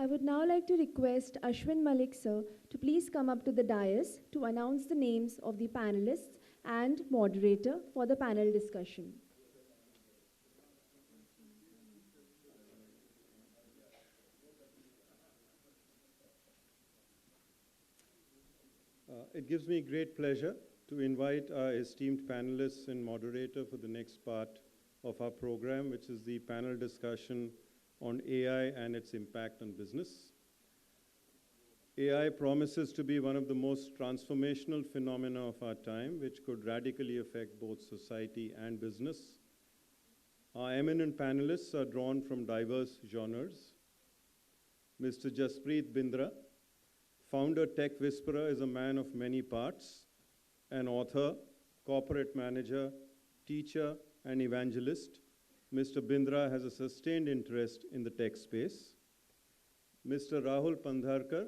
I would now like to request Ashwin Malik sir to please come up to the dais to announce the names of the panelists and moderator for the panel discussion. It gives me great pleasure to invite our esteemed panelists and moderator for the next part of our program, which is the panel discussion on AI and its impact on business. AI promises to be one of the most transformational phenomena of our time, which could radically affect both society and business. Our eminent panelists are drawn from diverse genres. Mr. Jaspreet Bindra, founder Tech Whisperer, is a man of many parts, an author, corporate manager, teacher, and evangelist. Mr. Bindra has a sustained interest in the tech space. Mr. Rahul Pandharkar,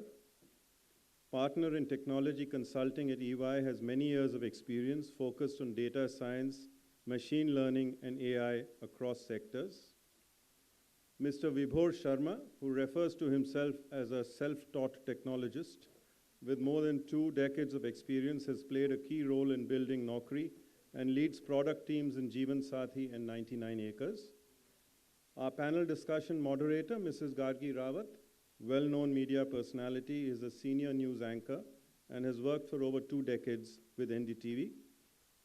partner in technology consulting at EY, has many years of experience focused on data science, machine learning, and AI across sectors. Mr. Vibhore Sharma, who refers to himself as a self-taught technologist with more than 2 decades of experience, has played a key role in building Naukri and leads product teams in Jeevan Sathi and 99 Acres. Our panel discussion moderator, Mrs. Gargi Rawat, well-known media personality, is a senior news anchor and has worked for over 2 decades with NDTV.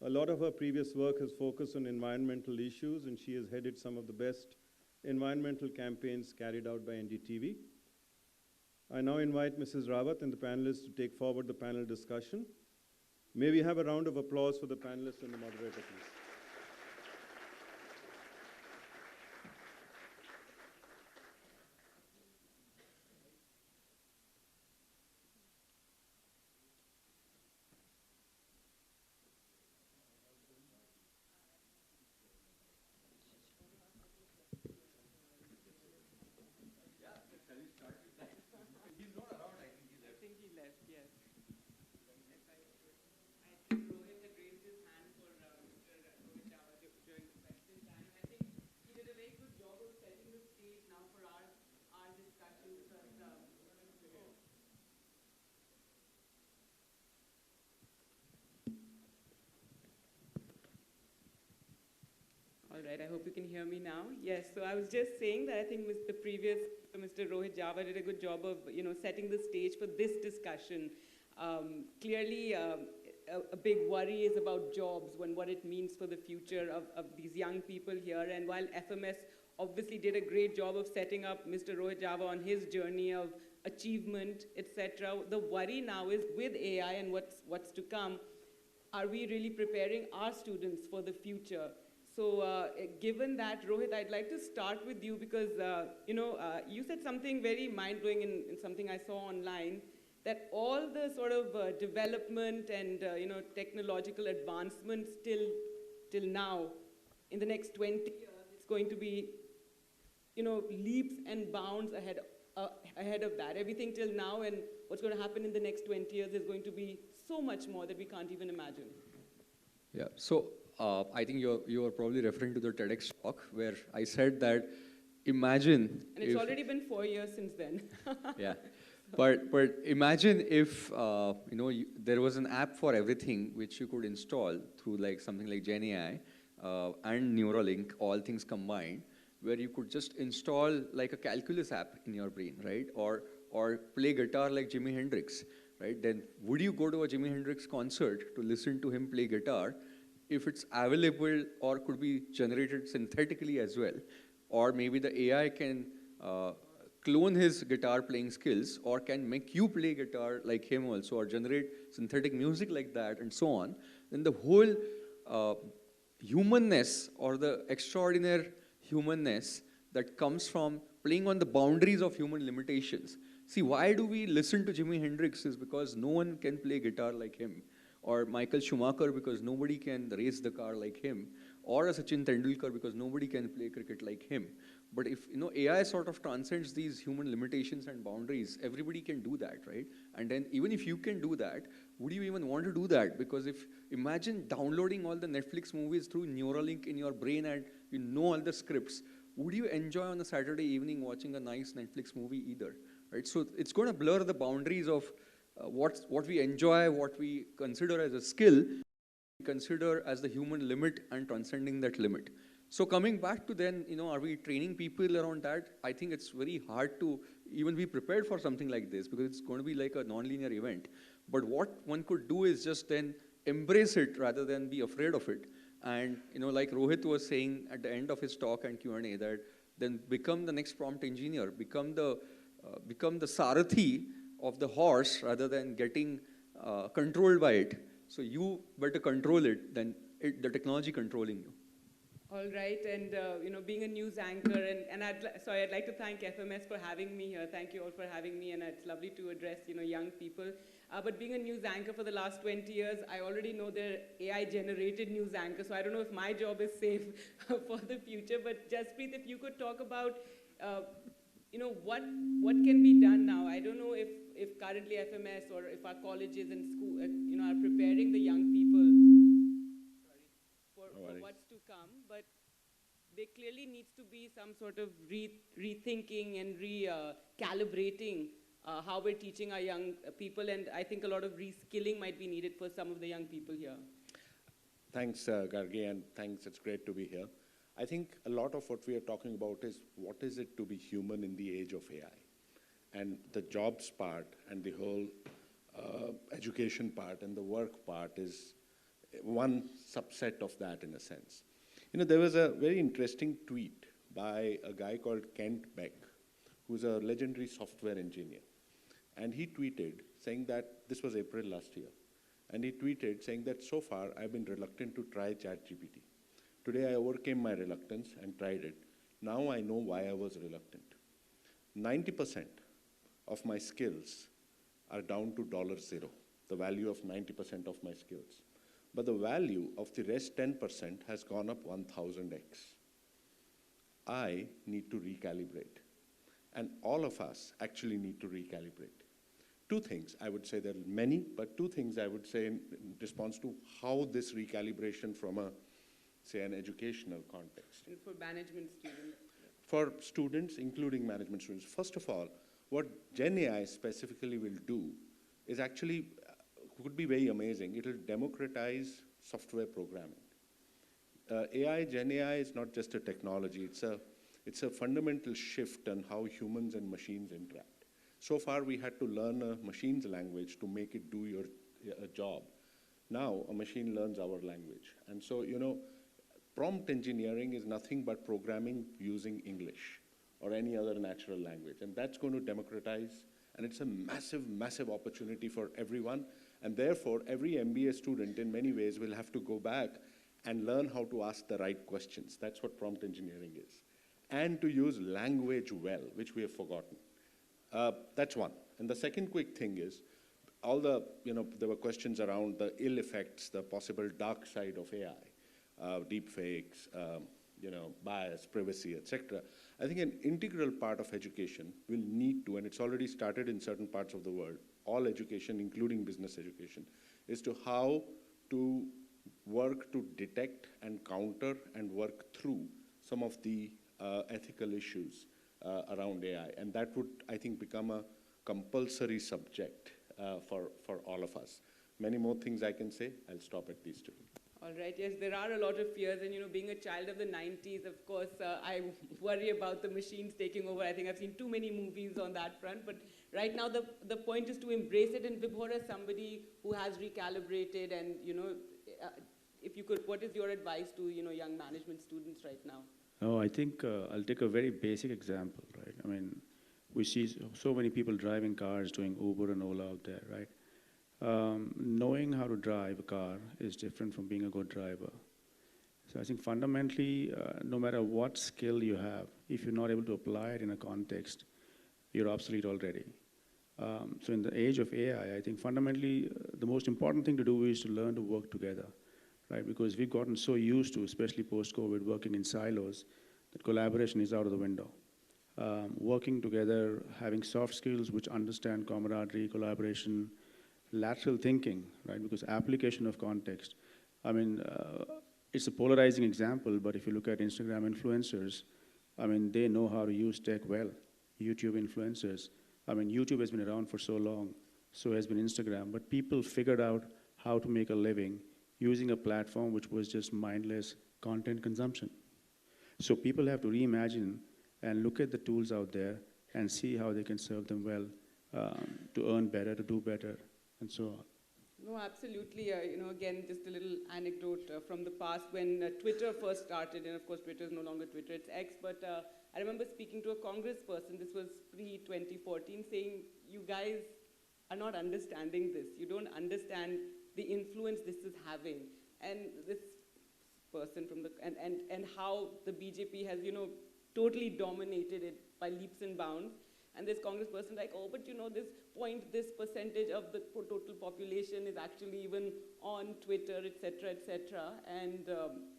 A lot of her previous work has focused on environmental issues, and she has headed some of the best environmental campaigns carried out by NDTV. I now invite Mrs. Rawat and the panelists to take forward the panel discussion. May we have a round of applause for the panelists and the moderator, please. All right, I hope you can hear me now. Yes, so I was just saying that I think Mr. Rohit Java did a good job of, setting the stage for this discussion. Clearly, a big worry is about jobs, what it means for the future of these young people here. And while FMS obviously did a great job of setting up Mr. Rohit Java on his journey of achievement, etc., the worry now is with AI and what's to come, are we really preparing our students for the future? So given that, Rohit, I'd like to start with you because, you said something very mind-blowing in something I saw online, that all the sort of development and, technological advancements till now, in the next 20 years, it's going to be, leaps and bounds ahead of that. Everything till now and what's going to happen in the next 20 years is going to be so much more that we can't even imagine. Yeah, so I think you are probably referring to the TEDx talk where I said that imagine. And it's already been 4 years since then. Yeah, but imagine if there was an app for everything which you could install through like something like GenAI and Neuralink, all things combined, where you could just install like a calculus app in your brain, right? Or play guitar like Jimi Hendrix, right? Then would you go to a Jimi Hendrix concert to listen to him play guitar if it's available or could be generated synthetically as well? Or maybe the AI can clone his guitar playing skills or can make you play guitar like him also or generate synthetic music like that and so on. Then the whole humanness or the extraordinary humanness that comes from playing on the boundaries of human limitations. See, why do we listen to Jimi Hendrix is because no one can play guitar like him. Or Michael Schumacher because nobody can race the car like him, or a Sachin Tendulkar because nobody can play cricket like him. But if AI sort of transcends these human limitations and boundaries, everybody can do that, right? And then even if you can do that, would you even want to do that? Because imagine downloading all the Netflix movies through Neuralink in your brain and you know all the scripts, would you enjoy on a Saturday evening watching a nice Netflix movie either? right? So it's going to blur the boundaries of what we enjoy, what we consider as a skill, consider as the human limit and transcending that limit. So coming back to then, are we training people around that? I think it's very hard to even be prepared for something like this because it's going to be like a non-linear event. But what one could do is just then embrace it rather than be afraid of it. And like Rohit was saying at the end of his talk and Q&A, that then become the next prompt engineer, become the sarathi of the horse rather than getting controlled by it. So you better control it than the technology controlling you. All right, and being a news anchor, and I'd like to thank FMS for having me here. Thank you all for having me, and it's lovely to address young people. But being a news anchor for the last 20 years, I already know they're AI-generated news anchors, so I don't know if my job is safe for the future. But Jaspreet, if you could talk about what can be done now. I don't know if currently FMS or if our colleges and school are preparing the young people for what's to come, but there clearly needs to be some sort of rethinking and recalibrating how we're teaching our young people, and I think a lot of reskilling might be needed for some of the young people here. Thanks, Gargi, and thanks, it's great to be here. I think a lot of what we are talking about is what is it to be human in the age of AI? And the jobs part and the whole education part and the work part is one subset of that in a sense. There was a very interesting tweet by a guy called Kent Beck, who's a legendary software engineer. And he tweeted saying that, this was April last year, and he tweeted saying that so far I've been reluctant to try ChatGPT. Today I overcame my reluctance and tried it. Now I know why I was reluctant. 90% of my skills are down to $0, the value of 90% of my skills. But the value of the rest 10% has gone up 1000x. I need to recalibrate. And all of us actually need to recalibrate. Two things, I would say there are many, but two things I would say in response to how this recalibration from say an educational context. And for management students. For students, including management students. First of all, what GenAI specifically will do is actually could be very amazing. It will democratize software programming. GenAI is not just a technology, it's a fundamental shift in how humans and machines interact. So far, we had to learn a machine's language to make it do your job. Now, a machine learns our language. And so, prompt engineering is nothing but programming using English or any other natural language. And that's going to democratize, and it's a massive, massive opportunity for everyone. And therefore, every MBA student, in many ways, will have to go back and learn how to ask the right questions. That's what prompt engineering is. And to use language well, which we have forgotten. That's one. And the second quick thing is, all the, there were questions around the ill effects, the possible dark side of AI, deep fakes, bias, privacy, etc. I think an integral part of education will need to, and it's already started in certain parts of the world, all education, including business education, is to how to work to detect and counter and work through some of the ethical issues around AI. And that would, I think, become a compulsory subject for all of us. Many more things I can say. I'll stop at these two. All right, yes, there are a lot of fears, and being a child of the 90s, of course, I worry about the machines taking over. I think I've seen too many movies on that front, but right now the point is to embrace it. And Vibhore, as somebody who has recalibrated, and if you could, what is your advice to young management students right now? Oh, I think I'll take a very basic example, right? I mean, we see so many people driving cars, doing Uber and Ola out there, right? Knowing how to drive a car is different from being a good driver. So I think fundamentally, no matter what skill you have, if you're not able to apply it in a context, you're obsolete already. So in the age of AI, I think fundamentally the most important thing to do is to learn to work together, right? Because we've gotten so used to, especially post-COVID, working in silos, that collaboration is out of the window. Working together, having soft skills which understand camaraderie, collaboration, lateral thinking, right? Because application of context. I mean, it's a polarizing example, but if you look at Instagram influencers, I mean, they know how to use tech well. YouTube influencers, I mean, YouTube has been around for so long, so has been Instagram, but people figured out how to make a living using a platform which was just mindless content consumption. So people have to reimagine and look at the tools out there and see how they can serve them well, to earn better, to do better, and so on. No, absolutely. Again, just a little anecdote from the past when Twitter first started, and of course Twitter is no longer Twitter, it's X, but I remember speaking to a congressperson, this was pre-2014, saying, you guys are not understanding this. You don't understand the influence this is having. And this person from the, and how the BJP has, totally dominated it by leaps and bounds. And this congressperson like, oh, but this percentage of the total population is actually even on Twitter, et cetera, and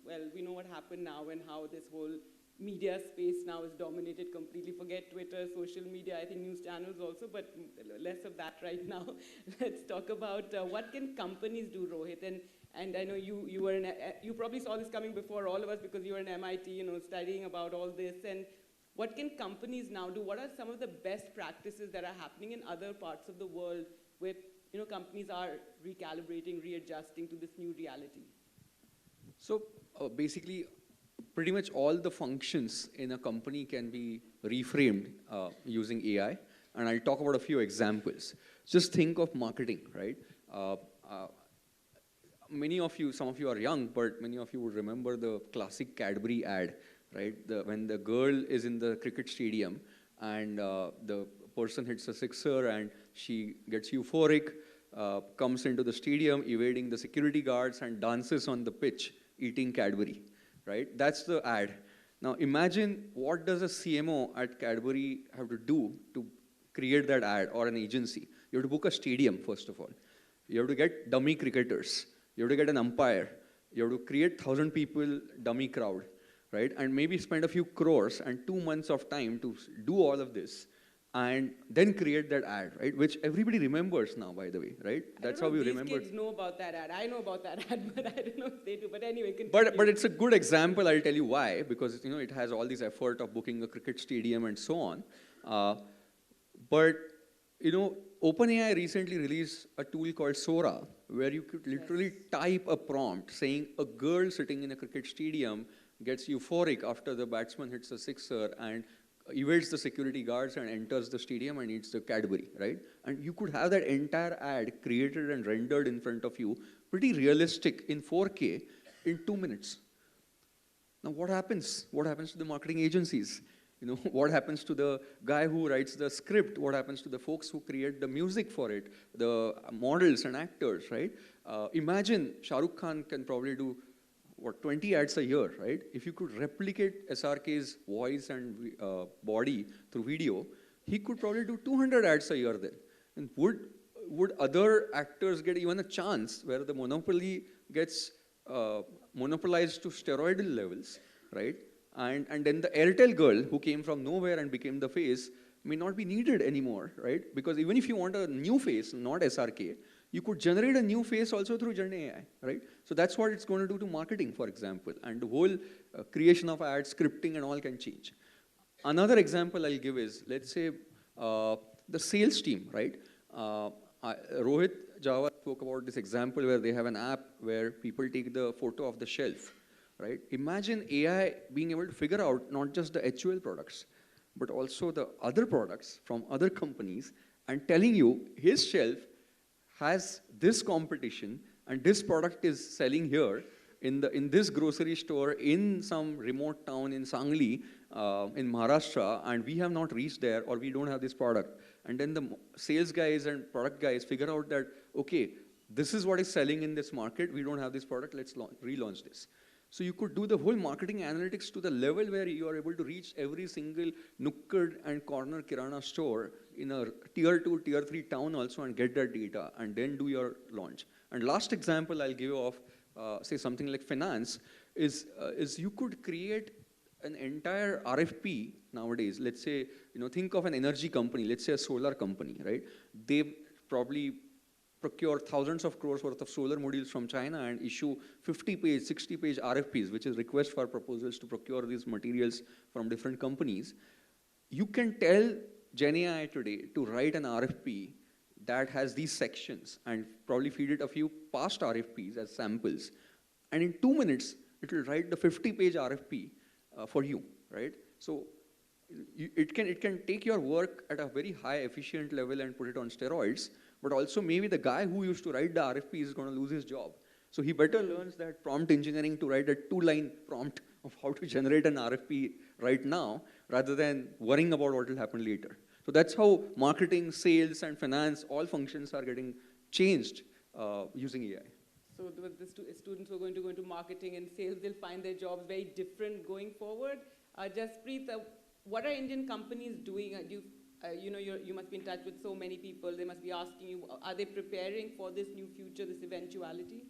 well, we know what happened now and how this whole media space now is dominated completely. Forget Twitter, social media, I think news channels also, but less of that right now. Let's talk about what can companies do, Rohit? And I know you were you probably saw this coming before all of us because you were in MIT, studying about all this. And what can companies now do? What are some of the best practices that are happening in other parts of the world where companies are recalibrating, readjusting to this new reality? So basically, pretty much all the functions in a company can be reframed using AI. And I'll talk about a few examples. Just think of marketing, right? Many of you, some of you are young, but many of you would remember the classic Cadbury ad, right? When the girl is in the cricket stadium and the person hits a sixer and she gets euphoric, comes into the stadium, evading the security guards and dances on the pitch, eating Cadbury, right? That's the ad. Now imagine what does a CMO at Cadbury have to do to create that ad, or an agency. You have to book a stadium, first of all. You have to get dummy cricketers. You have to get an umpire. You have to create 1,000 people dummy crowd, right? And maybe spend a few crores and 2 months of time to do all of this and then create that ad, right? Which everybody remembers now, by the way, right? That's how we remember. These kids know about that ad. I know about that ad, but I don't know if they do. But anyway, continue. But it's a good example. I'll tell you why. Because it has all this effort of booking a cricket stadium and so on. But OpenAI recently released a tool called Sora, where you could literally type a prompt saying a girl sitting in a cricket stadium gets euphoric after the batsman hits a sixer and evades the security guards and enters the stadium and eats the Cadbury, right? And you could have that entire ad created and rendered in front of you, pretty realistic in 4K in 2 minutes. Now what happens? What happens to the marketing agencies? What happens to the guy who writes the script? What happens to the folks who create the music for it? The models and actors, right? Imagine Shah Rukh Khan can probably do 20 ads a year, right? If you could replicate SRK's voice and body through video, he could probably do 200 ads a year then. And would other actors get even a chance where the monopoly gets monopolized to steroidal levels, right? And then the Airtel girl who came from nowhere and became the face may not be needed anymore, right? Because even if you want a new face, not SRK, you could generate a new face also through Gen AI, right? So that's what it's going to do to marketing, for example. And the whole creation of ads, scripting and all can change. Another example I'll give is, let's say, the sales team, right? Rohit Jawad spoke about this example where they have an app where people take the photo of the shelf, right? Imagine AI being able to figure out not just the HUL products, but also the other products from other companies and telling you his shelf has this competition and this product is selling here in this grocery store in some remote town in Sangli, in Maharashtra, and we have not reached there or we don't have this product. And then the sales guys and product guys figure out that, okay, this is what is selling in this market, we don't have this product, let's relaunch this. So you could do the whole marketing analytics to the level where you are able to reach every single nukkad and corner kirana store in a tier 2, tier 3 town also and get that data and then do your launch. And last example I'll give of, say something like finance, is you could create an entire RFP nowadays. Let's say, think of an energy company, let's say a solar company, right? They probably procure thousands of crores worth of solar modules from China and issue 50-page, 60-page RFPs, which is request for proposals to procure these materials from different companies. You can tell GenAI today to write an RFP that has these sections and probably feed it a few past RFPs as samples, and in 2 minutes, it will write the 50-page RFP for you, right? So it can take your work at a very high efficient level and put it on steroids, but also maybe the guy who used to write the RFP is going to lose his job. So he better learns that prompt engineering to write a 2-line prompt of how to generate an RFP right now, rather than worrying about what will happen later. So that's how marketing, sales, and finance, all functions are getting changed using AI. So the students who are going to go into marketing and sales, they'll find their jobs very different going forward. Jaspreet, what are Indian companies doing? You must be in touch with so many people. They must be asking you, are they preparing for this new future, this eventuality?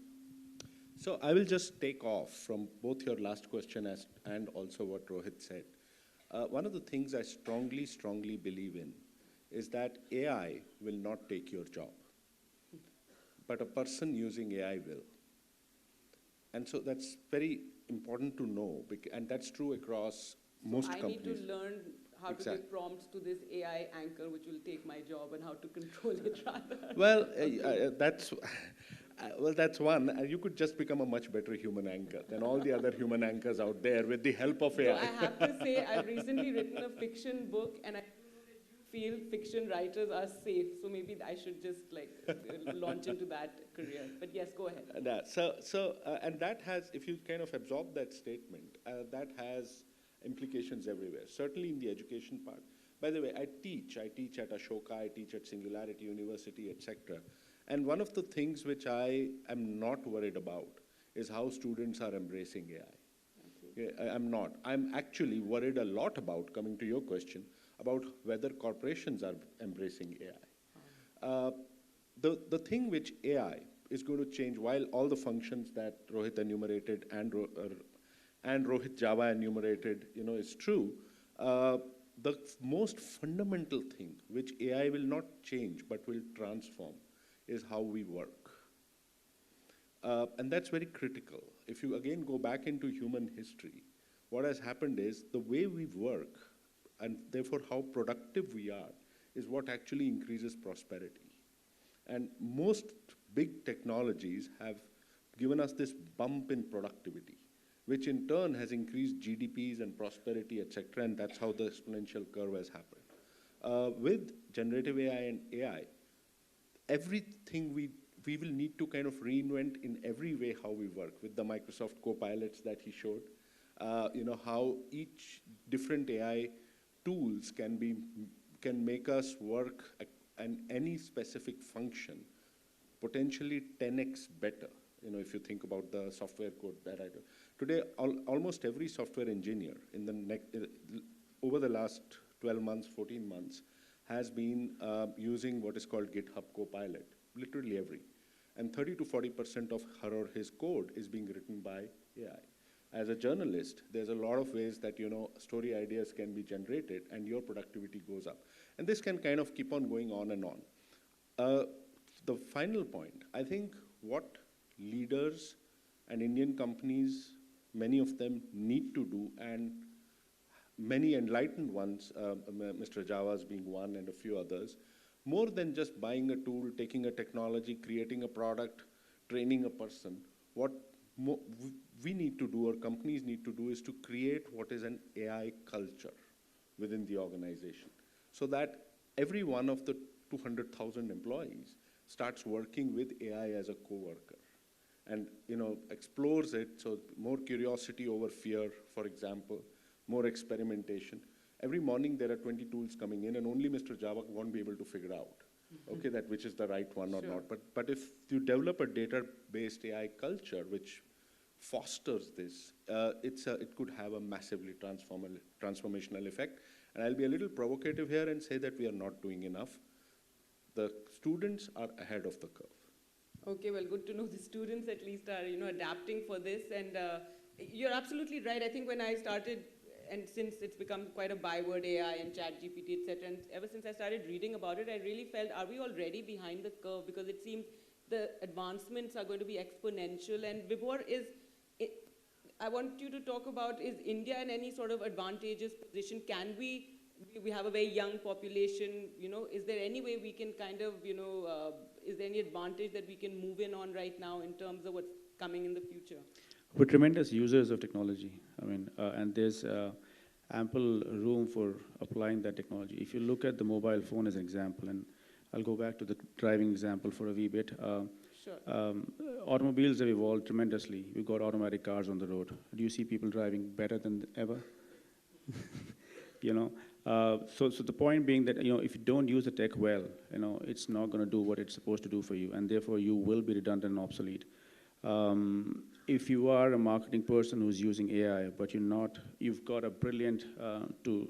So I will just take off from both your last question and also what Rohit said. One of the things I strongly, strongly believe in is that AI will not take your job, but a person using AI will. And so that's very important to know, and that's true across most companies. I need to learn how to give prompts to this AI anchor, which will take my job, and how to control it rather. Well, that's one. You could just become a much better human anchor than all the other human anchors out there with the help of AI. So I have to say, I've recently written a fiction book, and I feel fiction writers are safe. So maybe I should just launch into that career. But yes, go ahead. And that has, if you kind of absorb that statement, that has implications everywhere. Certainly in the education part. By the way, I teach at Ashoka, I teach at Singularity University, etc. And one of the things which I am not worried about is how students are embracing AI. Okay, I'm not. I'm actually worried a lot about, coming to your question, about whether corporations are embracing AI. The thing which AI is going to change, while all the functions that Rohit enumerated and Rohit Java enumerated, is true, the most fundamental thing which AI will not change but will transform is how we work. And that's very critical. If you again go back into human history, what has happened is the way we work, and therefore how productive we are, is what actually increases prosperity. And most big technologies have given us this bump in productivity, which in turn has increased GDPs and prosperity, etc., and that's how the exponential curve has happened. With generative AI and AI, everything we will need to kind of reinvent in every way how we work. With the Microsoft Copilots that he showed, how each different AI tools can make us work and any specific function potentially 10x better. If you think about the software code that I do. Today, almost every software engineer over the last 12 months, 14 months, has been using what is called GitHub Copilot, literally every. And 30 to 40% of her or his code is being written by AI. As a journalist, there's a lot of ways that, story ideas can be generated and your productivity goes up. And this can kind of keep on going on and on. The final point, I think what leaders and Indian companies, many of them need to do, and many enlightened ones, Mr. Java's being one and a few others, more than just buying a tool, taking a technology, creating a product, training a person, what we need to do or companies need to do is to create what is an AI culture within the organization, so that every one of the 200,000 employees starts working with AI as a co-worker and explores it. So more curiosity over fear, for example, more experimentation. Every morning there are 20 tools coming in, and only Mr. Java won't be able to figure out, okay, that which is the right one or not. But if you develop a data-based AI culture which fosters this, it could have a massively transformational effect. And I'll be a little provocative here and say that we are not doing enough. The students are ahead of the curve. Okay, well, good to know the students at least are, adapting for this. And you're absolutely right. I think when I started, and since it's become quite a byword, AI and ChatGPT, etc., and ever since I started reading about it, I really felt, are we already behind the curve? Because it seems the advancements are going to be exponential. And Vibhore, I want you to talk about, is India in any sort of advantageous position? Can we we have a very young population, is there any way we can kind of, is there any advantage that we can move in on right now in terms of what's coming in the future? We're tremendous users of technology. I mean, and there's ample room for applying that technology. If you look at the mobile phone as an example, and I'll go back to the driving example for a wee bit. Sure. Automobiles have evolved tremendously. We've got automatic cars on the road. Do you see people driving better than ever? So the point being that, if you don't use the tech well, it's not going to do what it's supposed to do for you, and therefore you will be redundant and obsolete. If you are a marketing person who's using AI, but you've got a brilliant, to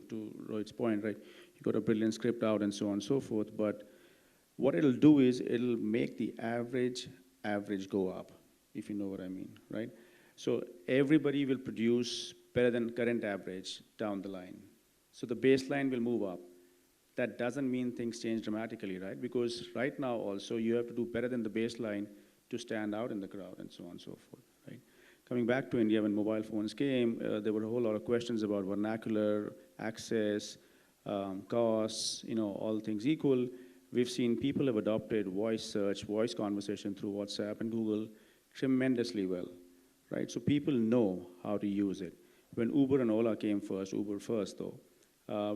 Rohit's point, right? You've got a brilliant script out and so on and so forth, but what it'll do is it'll make the average go up, if you know what I mean, right? So everybody will produce better than current average down the line. So the baseline will move up. That doesn't mean things change dramatically, right? Because right now also you have to do better than the baseline to stand out in the crowd and so on and so forth, right? Coming back to India, when mobile phones came, there were a whole lot of questions about vernacular, access, costs, all things equal. We've seen people have adopted voice search, voice conversation through WhatsApp and Google tremendously well, right? So people know how to use it. When Uber and Ola came first, Uber first though,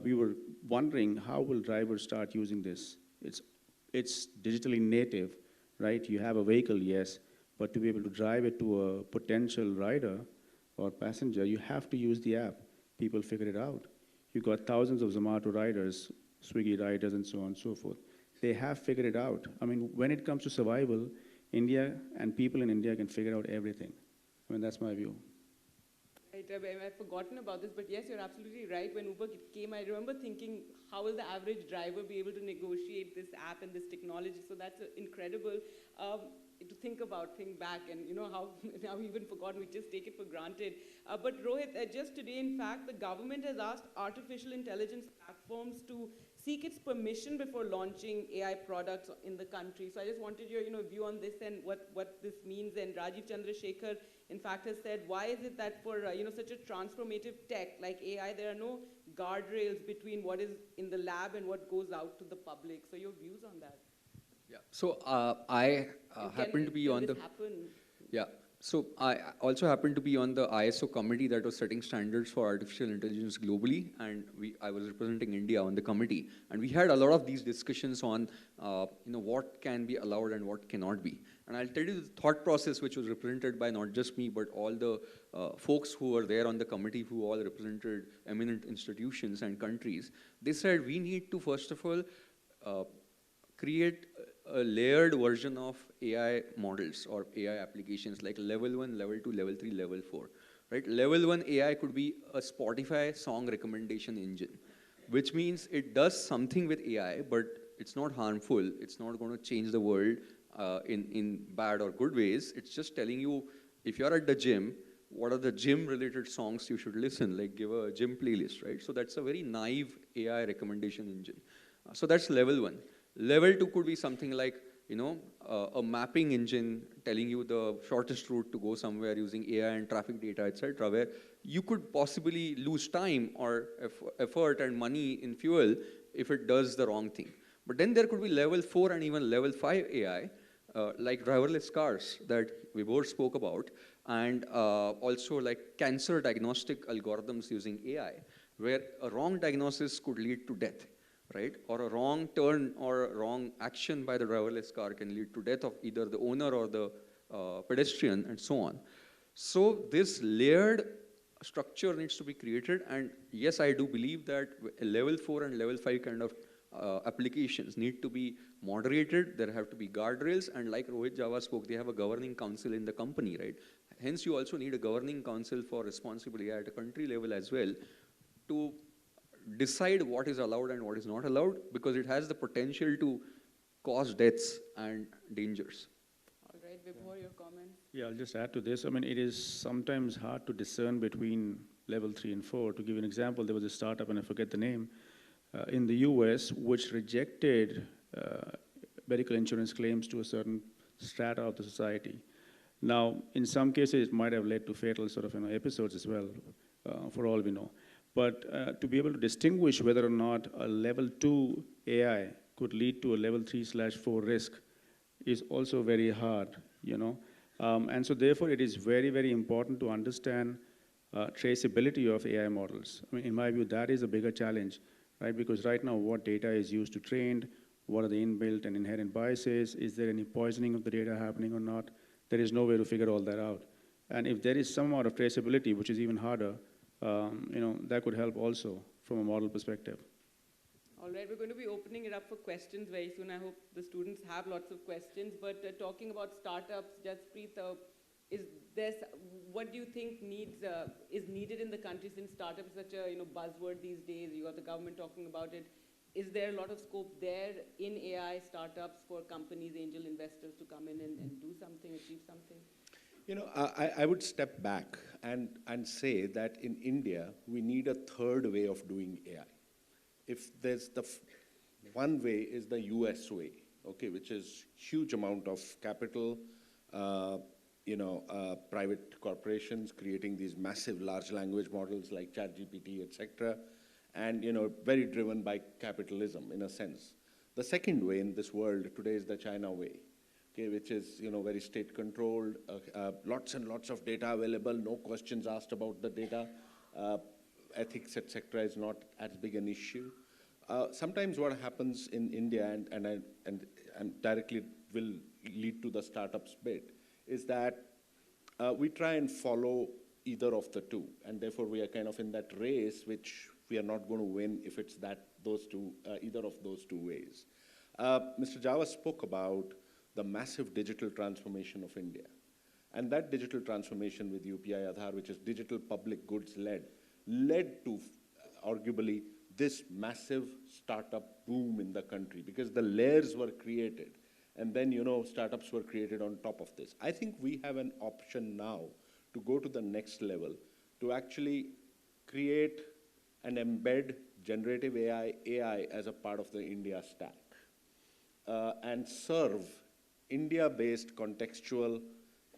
we were wondering how will drivers start using this? It's digitally native, right? You have a vehicle, yes, but to be able to drive it to a potential rider or passenger, you have to use the app. People figure it out. You've got thousands of Zomato riders, Swiggy riders, and so on and so forth. They have figured it out. I mean, when it comes to survival, India and people in India can figure out everything. I mean, that's my view. Right, I've forgotten about this, but yes, you're absolutely right. When Uber came, I remember thinking, how will the average driver be able to negotiate this app and this technology? So that's incredible to think back, and how now we even forgotten, we just take it for granted. But Rohit, just today, in fact, the government has asked artificial intelligence platforms to seek its permission before launching AI products in the country. So I just wanted your view on this and what this means. And Rajiv Chandrasekhar, in fact, has said, why is it that for such a transformative tech like AI, there are no guardrails between what is in the lab and what goes out to the public? So your views on that? Yeah. So I happen to be on the. Happen? Yeah. So I also happen to be on the ISO committee that was setting standards for artificial intelligence globally, and I was representing India on the committee, and we had a lot of these discussions on what can be allowed and what cannot be. And I'll tell you the thought process which was represented by not just me, but all the folks who were there on the committee who all represented eminent institutions and countries. They said we need to first of all create a layered version of AI models or AI applications like level 1, level 2, level 3, level 4. Right? Level 1 AI could be a Spotify song recommendation engine, which means it does something with AI, but it's not harmful. It's not going to change the world in bad or good ways. It's just telling you, if you're at the gym, what are the gym-related songs you should listen, like give a gym playlist, right? So that's a very naive AI recommendation engine. So that's level 1. Level 2 could be something like, a mapping engine telling you the shortest route to go somewhere using AI and traffic data, etc., where you could possibly lose time or effort and money in fuel if it does the wrong thing. But then there could be level 4 and even level 5 AI, like driverless cars that Vibhore spoke about, and also like cancer diagnostic algorithms using AI, where a wrong diagnosis could lead to death. Right? Or a wrong turn or a wrong action by the driverless car can lead to death of either the owner or the pedestrian and so on. So this layered structure needs to be created, and yes, I do believe that level 4 and level 5 kind of applications need to be moderated. There have to be guardrails, and like Rohit Java spoke, they have a governing council in the company, right? Hence, you also need a governing council for responsible AI at a country level as well to decide what is allowed and what is not allowed, because it has the potential to cause deaths and dangers. All right, Vibhore, your comment? Yeah, I'll just add to this. I mean, it is sometimes hard to discern between level 3 and 4. To give you an example, there was a startup, and I forget the name, in the US, which rejected medical insurance claims to a certain strata of the society. Now, in some cases, it might have led to fatal sort of episodes as well, for all we know. But to be able to distinguish whether or not a level 2 AI could lead to a level 3/4 risk is also very hard, you know. And so therefore it is very, very important to understand traceability of AI models. I mean, in my view, that is a bigger challenge, right? Because right now, what data is used to train, what are the inbuilt and inherent biases, is there any poisoning of the data happening or not? There is no way to figure all that out. And if there is some amount of traceability, which is even harder, you know, that could help also from a model perspective. All right, we're going to be opening it up for questions very soon. I hope the students have lots of questions. But talking about startups, Jaspreet, what do you think is needed in the country, since startups is such a buzzword these days? You got the government talking about it. Is there a lot of scope there in AI startups for companies, angel investors to come in and do something, achieve something? You know, I would step back and say that in India, we need a third way of doing AI. If there's one way is the US way, okay, which is huge amount of capital, private corporations creating these massive large language models like ChatGPT, etc., and very driven by capitalism in a sense. The second way in this world today is the China way, okay, which is very state-controlled, lots and lots of data available, no questions asked about the data, ethics, etc., is not as big an issue. Sometimes what happens in India, and directly will lead to the startups bit, is that we try and follow either of the two, and therefore we are kind of in that race, which we are not going to win if it's either of those two ways. Mr. Java spoke about the massive digital transformation of India. And that digital transformation with UPI Aadhaar, which is digital public goods led to arguably this massive startup boom in the country, because the layers were created. And then, startups were created on top of this. I think we have an option now to go to the next level, to actually create and embed generative AI as a part of the India stack, and serve India-based contextual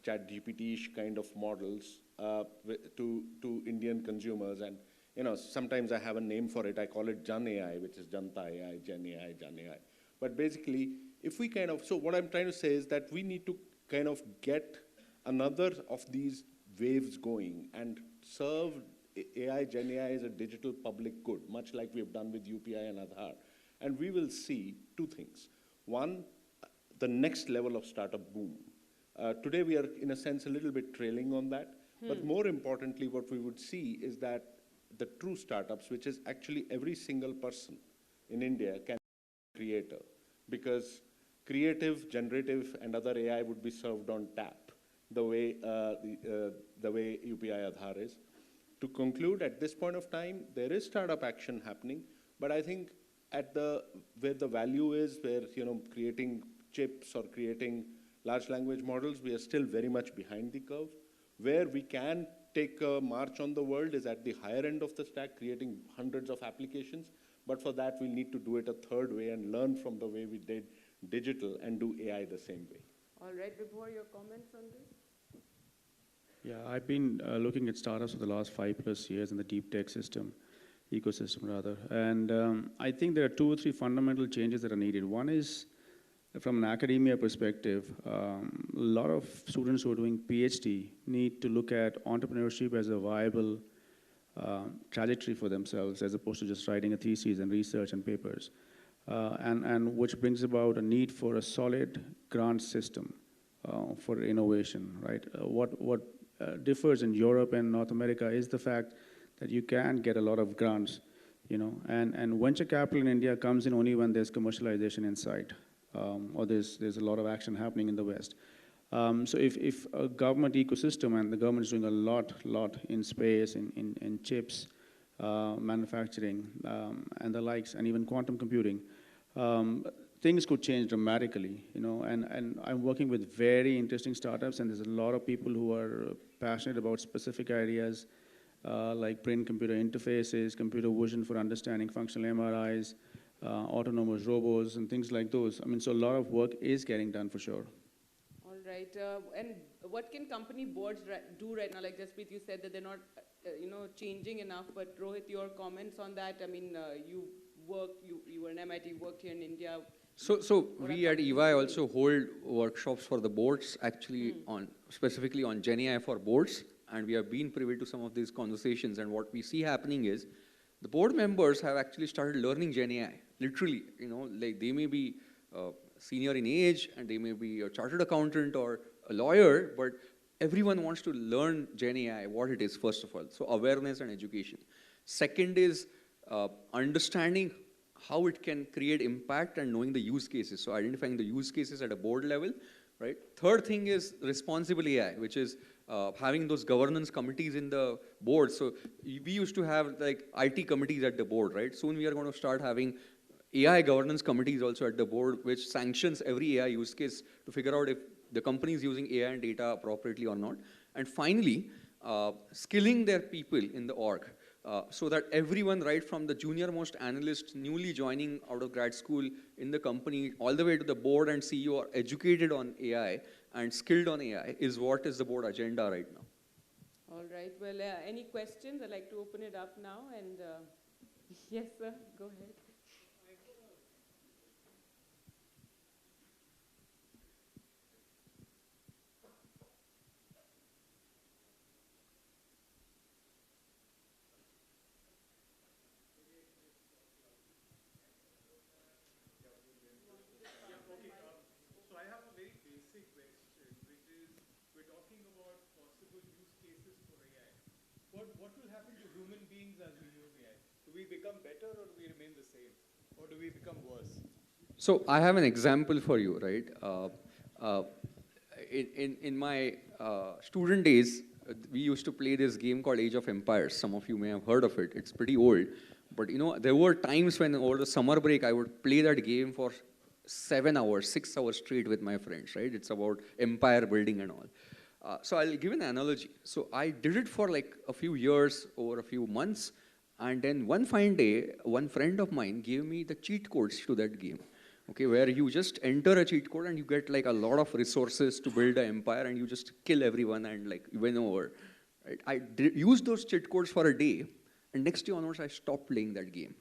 ChatGPT-ish kind of models to Indian consumers. And sometimes I have a name for it. I call it Jan AI, which is Janta AI, Gen AI, Jan AI. But basically, if we so what I'm trying to say is that we need to kind of get another of these waves going and serve AI, Gen AI as a digital public good, much like we've done with UPI and Aadhaar. And we will see two things. One, the next level of startup boom. Today we are, in a sense, a little bit trailing on that. But more importantly, what we would see is that the true startups, which is actually every single person in India can be a creator, because creative, generative, and other AI would be served on tap, the way UPI Aadhaar is. To conclude, at this point of time, there is startup action happening, but I think where the value is, where creating chips or creating large language models, we are still very much behind the curve. Where we can take a march on the world is at the higher end of the stack, creating hundreds of applications. But for that, we need to do it a third way and learn from the way we did digital and do AI the same way. All right, Vibhore, your comments on this? Yeah, I've been looking at startups for the last 5+ years in the deep tech ecosystem rather. And I think there are 2 or 3 fundamental changes that are needed. One is, from an academia perspective, a lot of students who are doing PhD need to look at entrepreneurship as a viable trajectory for themselves, as opposed to just writing a thesis and research and papers. And which brings about a need for a solid grant system for innovation, right? What differs in Europe and North America is the fact that you can get a lot of grants, and venture capital in India comes in only when there's commercialization in sight, or there's a lot of action happening in the West. So if a government ecosystem, and the government is doing a lot in space, in chips, manufacturing, and the likes, and even quantum computing, things could change dramatically, and I'm working with very interesting startups, and there's a lot of people who are passionate about specific areas, like brain-computer interfaces, computer vision for understanding functional MRIs, autonomous robots, and things like those. I mean, so a lot of work is getting done for sure. All right. And what can company boards do right now? Like Jaspreet, you said that they're not, changing enough. But Rohit, your comments on that? I mean, you were in MIT, worked here in India. So What are we at companies EY doing? also hold workshops for the boards, actually specifically on GenAI for boards, and we have been privy to some of these conversations. And what we see happening is the board members have actually started learning GenAI. Literally, like they may be senior in age and they may be a chartered accountant or a lawyer, but everyone wants to learn GenAI, what it is, first of all. So awareness and education. Second is understanding how it can create impact and knowing the use cases. So identifying the use cases at a board level, right? Third thing is responsible AI, which is having those governance committees in the board. So we used to have like IT committees at the board, right? Soon we are going to start having AI governance committees also at the board, which sanctions every AI use case to figure out if the company is using AI and data appropriately or not. And finally, skilling their people in the org. So that everyone, right from the junior most analyst newly joining out of grad school in the company, all the way to the board and CEO are educated on AI and skilled on AI is what is the board agenda right now. All right. Well, any questions? I'd like to open it up now. And yes, sir, go ahead. So I have a very basic question, which is, we're talking about possible use cases for AI. What will happen to human beings as we use AI? Do we become better or do we remain the same? Or do we become worse? So I have an example for you, right? In my student days, we used to play this game called Age of Empires. Some of you may have heard of it. It's pretty old. But there were times when over the summer break, I would play that game for 7 hours, 6 hours straight with my friends, right? It's about empire building and all. So I'll give an analogy. So I did it for like a few years, over a few months. And then one fine day, one friend of mine gave me the cheat codes to that game. Okay, where you just enter a cheat code and you get like a lot of resources to build an empire and you just kill everyone and like win over. Right? I used those cheat codes for a day, and next day onwards I stopped playing that game,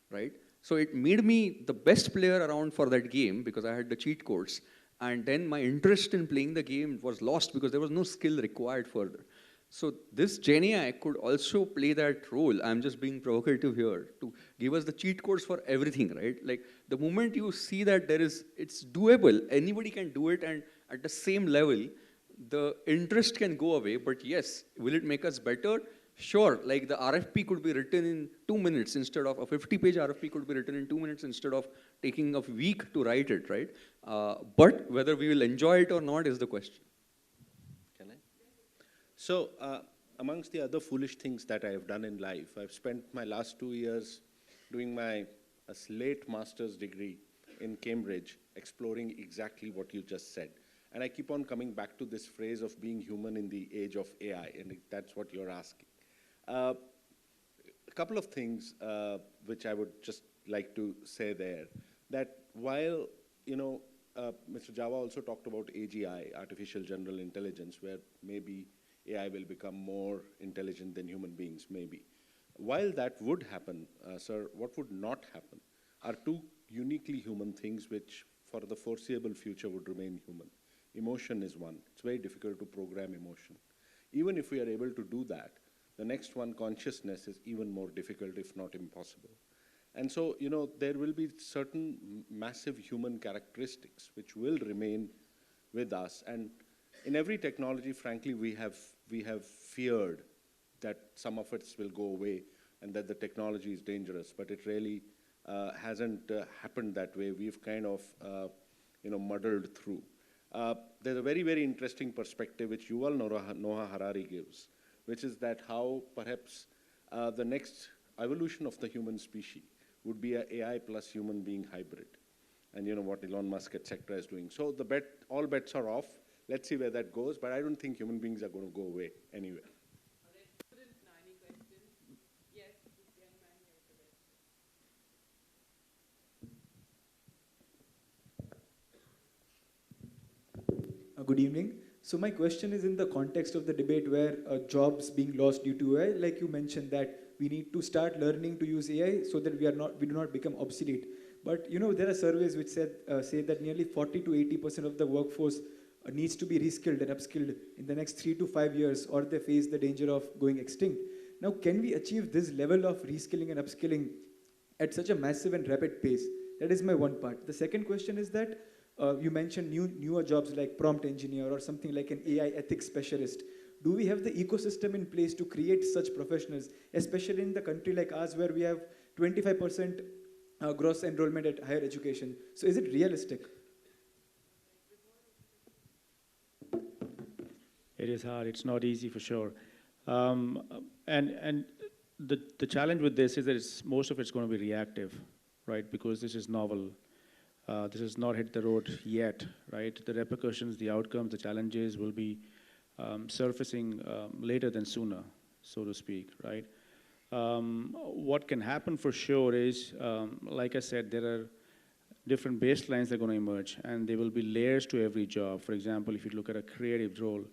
right? So it made me the best player around for that game because I had the cheat codes, and then my interest in playing the game was lost because there was no skill required further. So this GenAI could also play that role. I'm just being provocative here to give us the cheat codes for everything, right? Like the moment you see that it's doable, anybody can do it, and at the same level, the interest can go away. But yes, will it make us better? Sure, like the RFP could be written in 2 minutes instead of a 50-page RFP could be written in 2 minutes instead of taking a week to write it, right? But whether we will enjoy it or not is the question. So, amongst the other foolish things that I have done in life, I've spent my last 2 years doing my late master's degree in Cambridge, exploring exactly what you just said. And I keep on coming back to this phrase of being human in the age of AI, and that's what you're asking. A couple of things which I would just like to say there, that while, Mr. Java also talked about AGI, Artificial General Intelligence, where maybe AI will become more intelligent than human beings, maybe. While that would happen, sir, what would not happen are two uniquely human things which for the foreseeable future would remain human. Emotion is one. It's very difficult to program emotion. Even if we are able to do that, the next one, consciousness, is even more difficult, if not impossible. And so, there will be certain massive human characteristics which will remain with us. And in every technology, frankly, we have feared that some of it will go away and that the technology is dangerous, but it really hasn't happened that way. We've kind of, muddled through. There's a very, very interesting perspective which Yuval Noah Harari gives, which is that how perhaps the next evolution of the human species would be an AI plus human being hybrid. And what Elon Musk, etc. is doing. So all bets are off. Let's see where that goes, but I don't think human beings are going to go away anywhere. Are there students now? Any questions? Yes, this young man here Good evening. So my question is in the context of the debate where jobs being lost due to AI, like you mentioned that we need to start learning to use AI so that we do not become obsolete. But there are surveys which say that nearly 40 to 80% of the workforce needs to be reskilled and upskilled in the next 3 to 5 years, or they face the danger of going extinct. Now, can we achieve this level of reskilling and upskilling at such a massive and rapid pace? That is my one part. The second question is that you mentioned newer jobs like prompt engineer or something like an AI ethics specialist. Do we have the ecosystem in place to create such professionals, especially in the country like ours where we have 25% gross enrollment at higher education? So is it realistic? It is hard. It's not easy for sure. And the challenge with this is that most of it's going to be reactive, right? Because this is novel. This has not hit the road yet, right? The repercussions, the outcomes, the challenges will be surfacing later than sooner, so to speak, right? What can happen for sure is, like I said, there are different baselines that are going to emerge, and there will be layers to every job. For example, if you look at a creative role,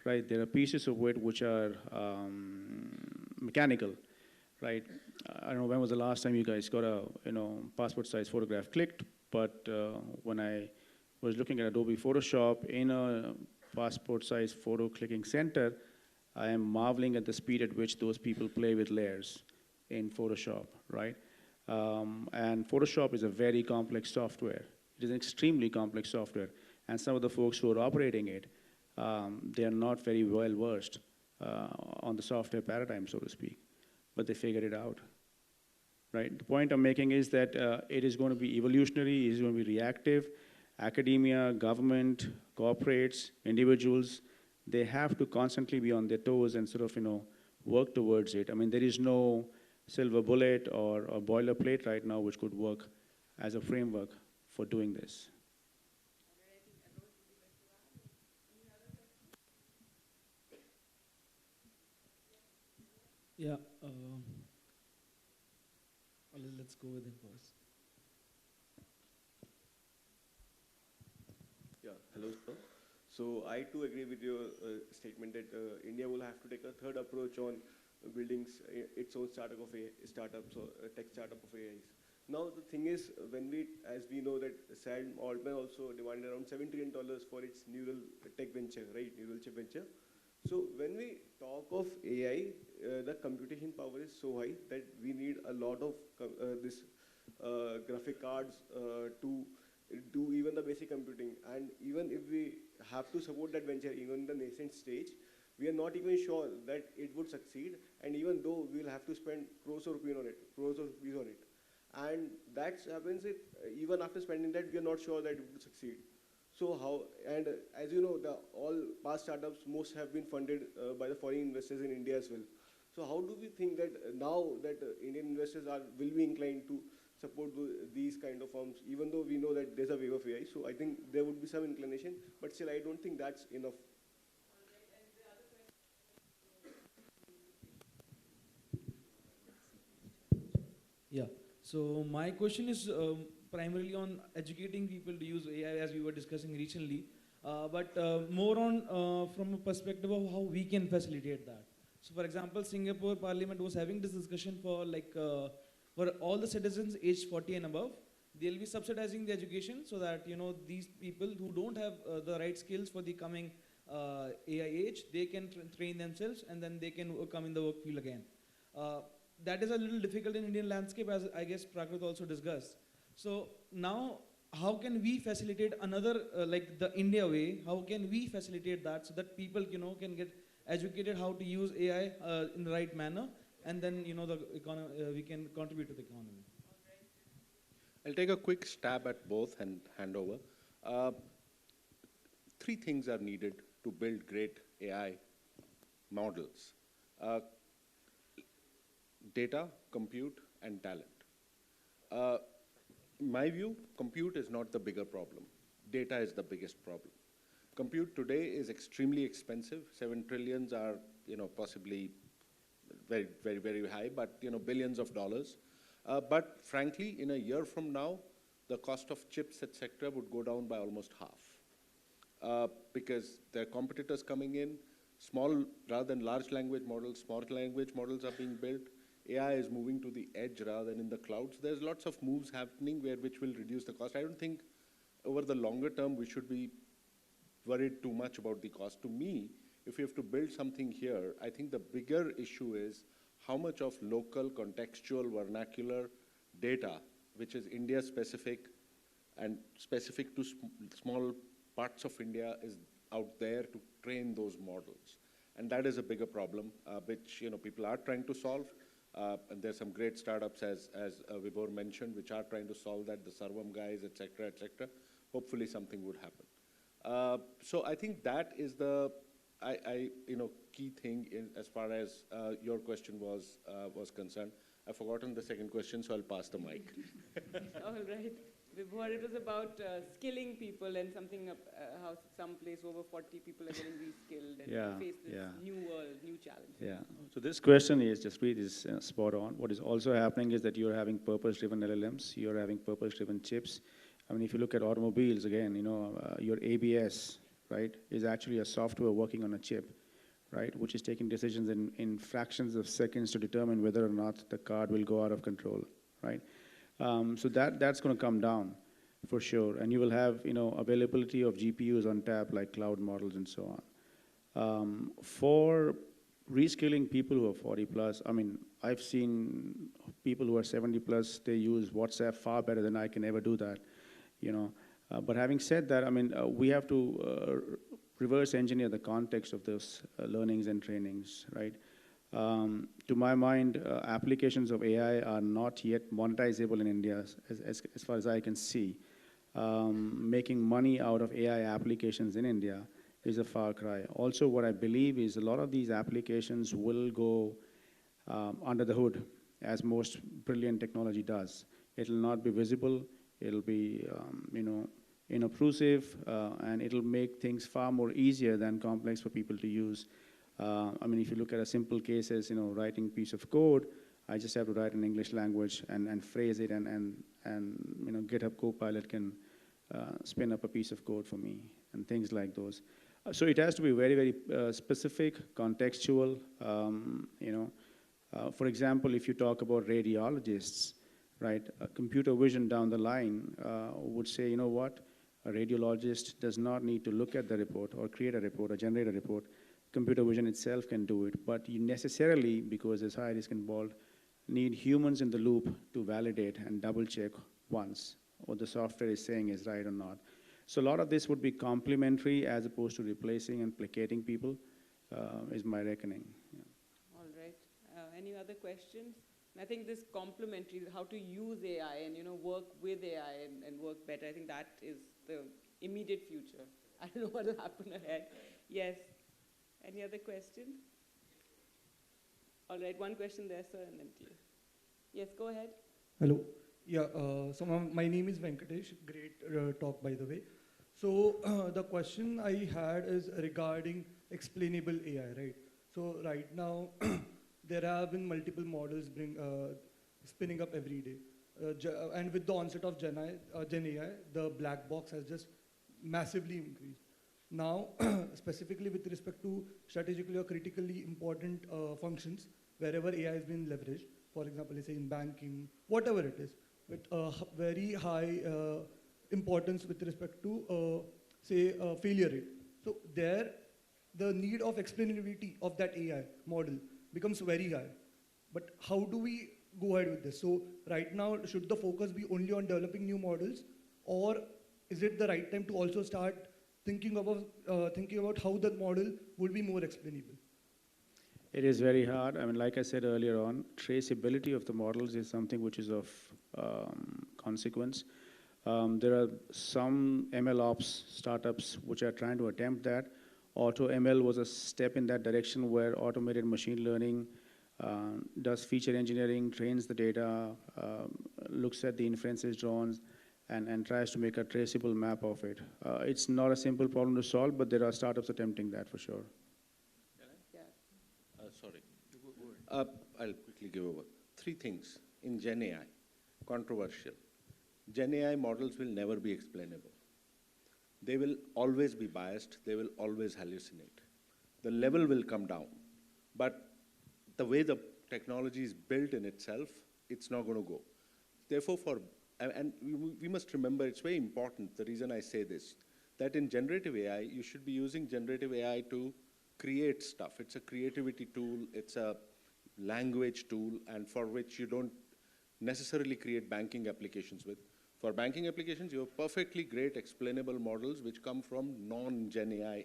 right, there are pieces of it which are mechanical, right? I don't know when was the last time you guys got a passport-size photograph clicked, but when I was looking at Adobe Photoshop in a passport-size photo clicking center, I am marveling at the speed at which those people play with layers in Photoshop, right? And Photoshop is a very complex software. It is an extremely complex software. And some of the folks who are operating it, they are not very well versed on the software paradigm, so to speak, but they figured it out, right? The point I'm making is that it is going to be evolutionary, it is going to be reactive. Academia, government, corporates, individuals, they have to constantly be on their toes and sort of, work towards it. I mean, there is no silver bullet or a boilerplate right now which could work as a framework for doing this. Yeah, let's go with him first. Yeah, hello, sir. So I too agree with your statement that India will have to take a third approach on building its own startups or tech startup of AIs. Now the thing is, as we know that Sam Altman also demanded around $7 trillion for its neural tech venture, right? Neural chip venture. So when we talk of AI, the computation power is so high that we need a lot of graphic cards to do even the basic computing. And even if we have to support that venture, even in the nascent stage, we are not even sure that it would succeed. And even though we will have to spend crores of rupees on it. And that happens even after spending that, we are not sure that it would succeed. So how, and as you know, all past startups, most have been funded by the foreign investors in India as well. So how do we think that now that Indian investors will be inclined to support these kind of firms, even though we know that there's a wave of AI? So I think there would be some inclination, but still I don't think that's enough. Yeah, so my question is primarily on educating people to use AI, as we were discussing recently, but more on from a perspective of how we can facilitate that. So for example, Singapore Parliament was having this discussion for for all the citizens aged 40 and above. They'll be subsidizing the education so that these people who don't have the right skills for the coming AI age, they can train themselves and then they can come in the work field again. That is a little difficult in Indian landscape, as I guess Prakrit also discussed. So now, how can we facilitate another, like the India way, how can we facilitate that so that people can get educated how to use AI in the right manner, and then we can contribute to the economy. I'll take a quick stab at both and hand over. Three things are needed to build great AI models. Data, compute, and talent. In my view, compute is not the bigger problem. Data is the biggest problem. Compute today is extremely expensive. 7 trillions are, possibly very, very, very high, but billions of dollars. But frankly, in a year from now, the cost of chips, etc., would go down by almost half. because there are competitors coming in. Small, rather than large language models, small language models are being built. AI is moving to the edge rather than in the clouds. There's lots of moves happening which will reduce the cost. I don't think over the longer term we should be worried too much about the cost. To me, if you have to build something here, I think the bigger issue is how much of local, contextual, vernacular data, which is India-specific and specific to small parts of India, is out there to train those models. And that is a bigger problem, which people are trying to solve. And there's some great startups, as Vibhore mentioned, which are trying to solve that, the Sarvam guys, et cetera, et cetera. Hopefully something would happen. So I think that is the key thing as far as your question was concerned. I've forgotten the second question, so I'll pass the mic. All right. Vibhore, it was about skilling people and something, how some place over 40 people are getting reskilled and face this new world, new challenge. Yeah, so this question is, Jaspreet, is spot on. What is also happening is that you're having purpose-driven LLMs, you're having purpose-driven chips. I mean, if you look at automobiles, again, your ABS, right, is actually a software working on a chip, right, which is taking decisions in fractions of seconds to determine whether or not the car will go out of control, right? So that's going to come down for sure, and you will have availability of GPUs on tap like cloud models and so on. For reskilling people who are 40 plus, I mean, I've seen people who are 70 plus, they use WhatsApp far better than I can ever do that, But having said that, I mean, we have to reverse engineer the context of those learnings and trainings, right? To my mind, applications of AI are not yet monetizable in India, as far as I can see. Making money out of AI applications in India is a far cry. Also, what I believe is a lot of these applications will go under the hood, as most brilliant technology does. It'll not be visible. It'll be, inobtrusive, and it'll make things far more easier than complex for people to use. I mean, if you look at a simple case as, writing a piece of code, I just have to write in English language and phrase it, and GitHub Copilot can spin up a piece of code for me, and things like those. So it has to be very, very specific, contextual. For example, if you talk about radiologists, right, computer vision down the line would say, what? A radiologist does not need to look at the report or create a report or generate a report. Computer vision itself can do it, but you necessarily, because there's high risk involved, need humans in the loop to validate and double check once what the software is saying is right or not. So a lot of this would be complementary as opposed to replacing and placating people, is my reckoning. Yeah. All right. Any other questions? I think this complementary, how to use AI and work with AI and work better, I think that is the immediate future. I don't know what will happen ahead. Yes. Any other questions? All right, one question there, sir, and then to you. Yes, go ahead. Hello. Yeah, so my name is Venkatesh. Great talk, by the way. So the question I had is regarding explainable AI, right? So right now, there have been multiple models spinning up every day. And with the onset of Gen AI, the black box has just massively increased. Now, specifically with respect to strategically or critically important functions, wherever AI has been leveraged, for example, let's say in banking, whatever it is, with very high importance with respect to, failure rate. So there, the need of explainability of that AI model becomes very high. But how do we go ahead with this? So right now, should the focus be only on developing new models, or is it the right time to also start thinking about how that model would be more explainable? It is very hard. I mean, like I said earlier on, traceability of the models is something which is of consequence. There are some MLOps startups which are trying to attempt that. AutoML was a step in that direction where automated machine learning does feature engineering, trains the data, looks at the inferences drawn, and tries to make a traceable map of it. It's not a simple problem to solve, but there are startups attempting that for sure. Sorry. I'll quickly give over. 3 things in Gen AI, controversial. Gen AI models will never be explainable. they will always be biased, they will always hallucinate. The level will come down, but the way the technology is built in itself, it's not going to go. Therefore, and we must remember, it's very important, the reason I say this, that in generative AI, you should be using generative AI to create stuff. It's a creativity tool, it's a language tool, and for which you don't necessarily create banking applications with. For banking applications, you have perfectly great explainable models which come from non-Gen AI.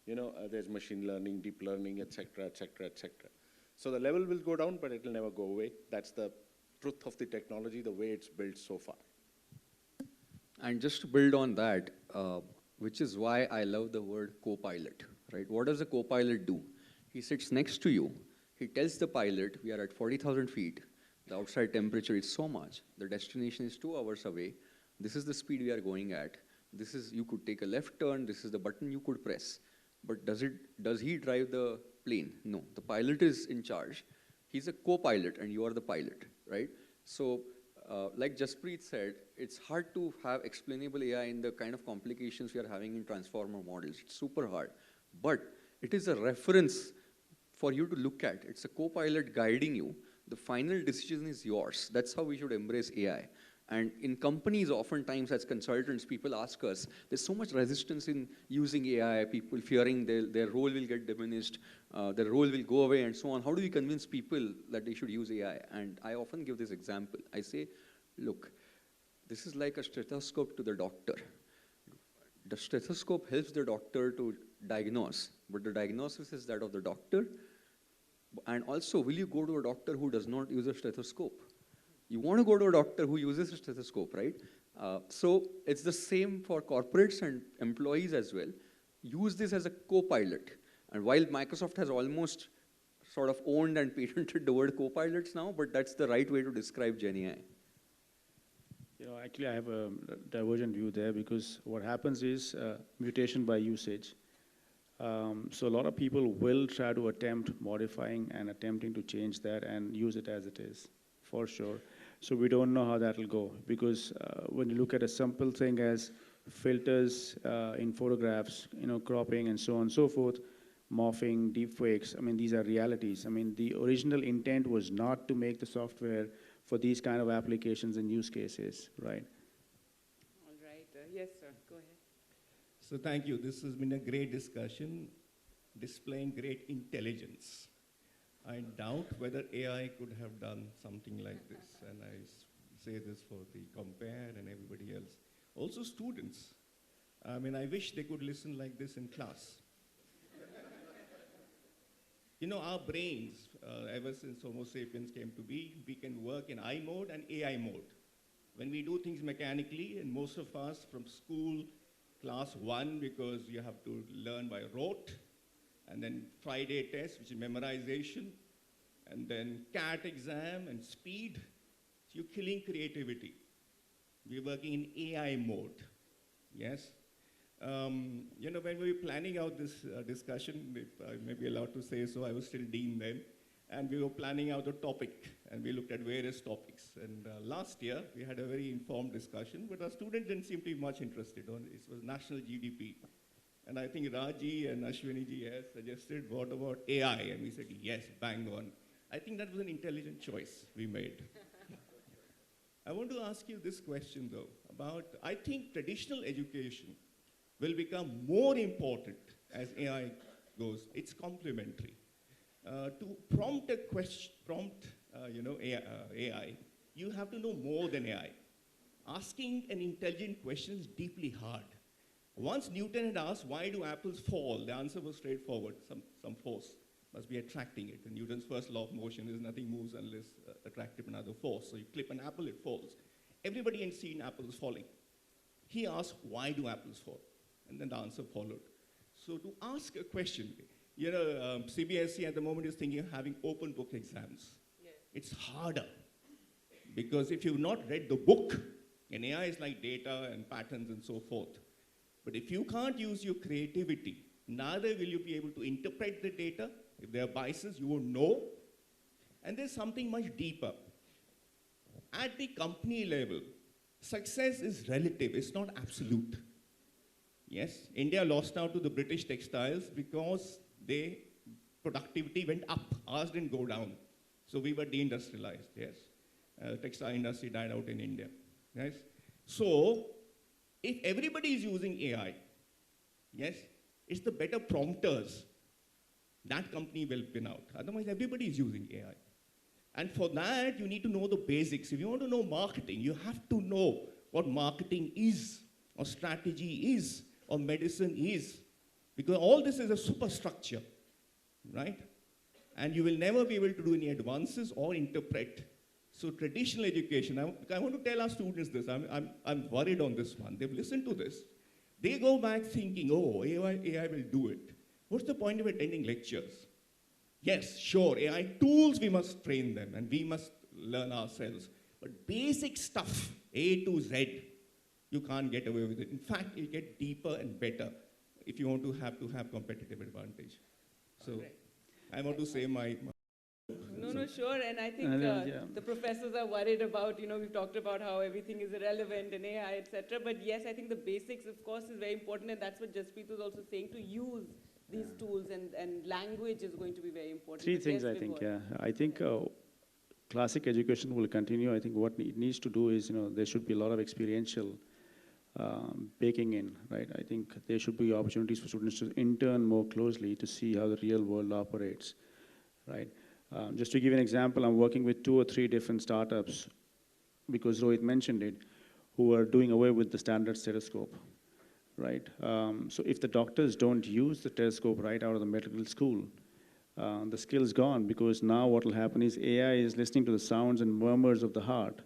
You know, there's machine learning, deep learning, et cetera, et cetera, et cetera. So the level will go down, but it will never go away. That's the truth of the technology, the way it's built so far. And just to build on that, which is why I love the word co-pilot, right? What does a co-pilot do? He sits next to you. He tells the pilot, we are at 40,000 feet. The outside temperature is so much. The destination is 2 hours away. This is the speed we are going at. This is, you could take a left turn. This is the button you could press. But does he drive the plane? No, the pilot is in charge. He's a co-pilot and you are the pilot, right? So like Jaspreet said, it's hard to have explainable AI in the kind of complications we are having in transformer models. It's super hard. But it is a reference for you to look at. It's a co-pilot guiding you. The final decision is yours. That's how we should embrace AI. And in companies, oftentimes as consultants, people ask us, there's so much resistance in using AI, people fearing their role will get diminished, their role will go away and so on. How do we convince people that they should use AI? And I often give this example. I say, look, this is like a stethoscope to the doctor. The stethoscope helps the doctor to diagnose, but the diagnosis is that of the doctor. And also, will you go to a doctor who does not use a stethoscope? You want to go to a doctor who uses a stethoscope, right? So it's the same for corporates and employees as well. Use this as a co-pilot. And while Microsoft has almost sort of owned and patented the word co-pilots now, but that's the right way to describe Gen AI. You know, actually, I have a divergent view there because what happens is mutation by usage. So a lot of people will try to attempt modifying and attempting to change that and use it as it is, for sure. So we don't know how that will go because when you look at a simple thing as filters in photographs, you know, cropping and so on and so forth, morphing, deepfakes, I mean, these are realities. I mean, the original intent was not to make the software for these kind of applications and use cases, right? All right. Yes, sir. Go ahead. So thank you. This has been a great discussion, displaying great intelligence. I doubt whether AI could have done something like this, and I say this for the compare and everybody else. Also students. I mean, I wish they could listen like this in class. You know, our brains, ever since Homo sapiens came to be, we can work in I mode and AI mode. When we do things mechanically, and most of us from school, class 1, because you have to learn by rote, and then Friday test, which is memorization, and then CAT exam and speed. So you're killing creativity. We're working in AI mode, yes? You know, when we were planning out this discussion, if I may be allowed to say so, I was still dean then, and we were planning out a topic, and we looked at various topics. And last year, we had a very informed discussion, but our students didn't seem to be much interested on it. It was national GDP. And I think Raji and Ashwini ji has suggested, what about AI? And we said, yes, bang on. I think that was an intelligent choice we made. I want to ask you this question, though, about, I think traditional education will become more important as AI goes. It's complementary. To prompt a question, you know, AI, you have to know more than AI. Asking an intelligent question is deeply hard. Once Newton had asked, why do apples fall? The answer was straightforward, some force must be attracting it. And Newton's first law of motion is nothing moves unless attracted by another force. So you clip an apple, it falls. Everybody had seen apples falling. He asked, why do apples fall? And then the answer followed. So to ask a question, you know, CBSE at the moment is thinking of having open book exams. Yes. It's harder because if you've not read the book, and AI is like data and patterns and so forth, but if you can't use your creativity, neither will you be able to interpret the data. If there are biases, you won't know. And there's something much deeper. At the company level, success is relative, it's not absolute. Yes, India lost out to the British textiles because their productivity went up, ours didn't go down. So we were deindustrialized, yes. Textile industry died out in India, yes. So, if everybody is using AI, yes, it's the better prompters, that company will win out. Otherwise, everybody is using AI. And for that, you need to know the basics. If you want to know marketing, you have to know what marketing is, or strategy is, or medicine is. Because all this is a superstructure, right? And you will never be able to do any advances or interpret. So traditional education, I want to tell our students this, I'm worried on this one. They've listened to this. They go back thinking, oh, AI will do it. What's the point of attending lectures? Yes, sure, AI tools, we must train them and we must learn ourselves. But basic stuff, A to Z, you can't get away with it. In fact, you'll get deeper and better if you want to have competitive advantage. So I want to say my No, sure, and I think the professors are worried about, we've talked about how everything is irrelevant in AI, etc. But yes, I think the basics, of course, is very important, and that's what Jaspreet was also saying, to use these tools, and language is going to be very important. Three things, I think, I think classic education will continue. I think what it needs to do is, there should be a lot of experiential baking in, right? I think there should be opportunities for students to intern more closely to see how the real world operates, right? Just to give you an example, I'm working with 2 or 3 different startups, because Rhit mentioned it, who are doing away with the standard stethoscope, right? So if the doctors don't use the stethoscope right out of the medical school, the skill's gone, because now what will happen is AI is listening to the sounds and murmurs of the heart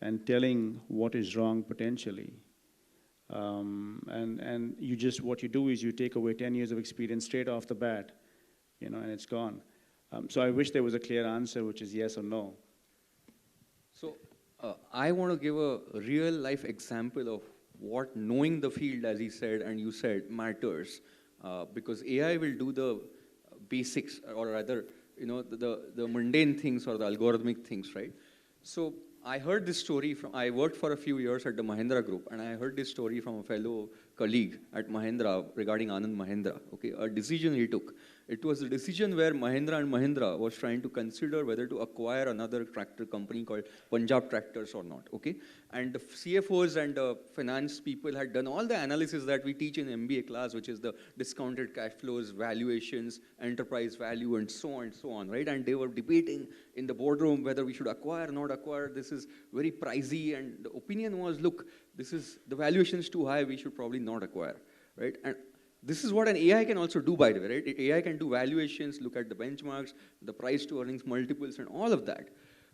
and telling what is wrong potentially. And what you do is you take away 10 years of experience straight off the bat, and it's gone. So I wish there was a clear answer, which is yes or no. So I want to give a real life example of what knowing the field, as he said and you said, matters. Because AI will do the basics, or rather, the mundane things or the algorithmic things, right? So I heard this story I worked for a few years at the Mahindra Group, and I heard this story from a fellow colleague at Mahindra regarding Anand Mahindra, okay, a decision he took. It was a decision where Mahindra and Mahindra was trying to consider whether to acquire another tractor company called Punjab Tractors or not, okay? And the CFOs and the finance people had done all the analysis that we teach in MBA class, which is the discounted cash flows, valuations, enterprise value, and so on, right? And they were debating in the boardroom whether we should acquire or not acquire. This is very pricey, and the opinion was, look, the valuation is too high, we should probably not acquire, right? And this is what an AI can also do, by the way, right? AI can do valuations, look at the benchmarks, the price to earnings multiples, and all of that.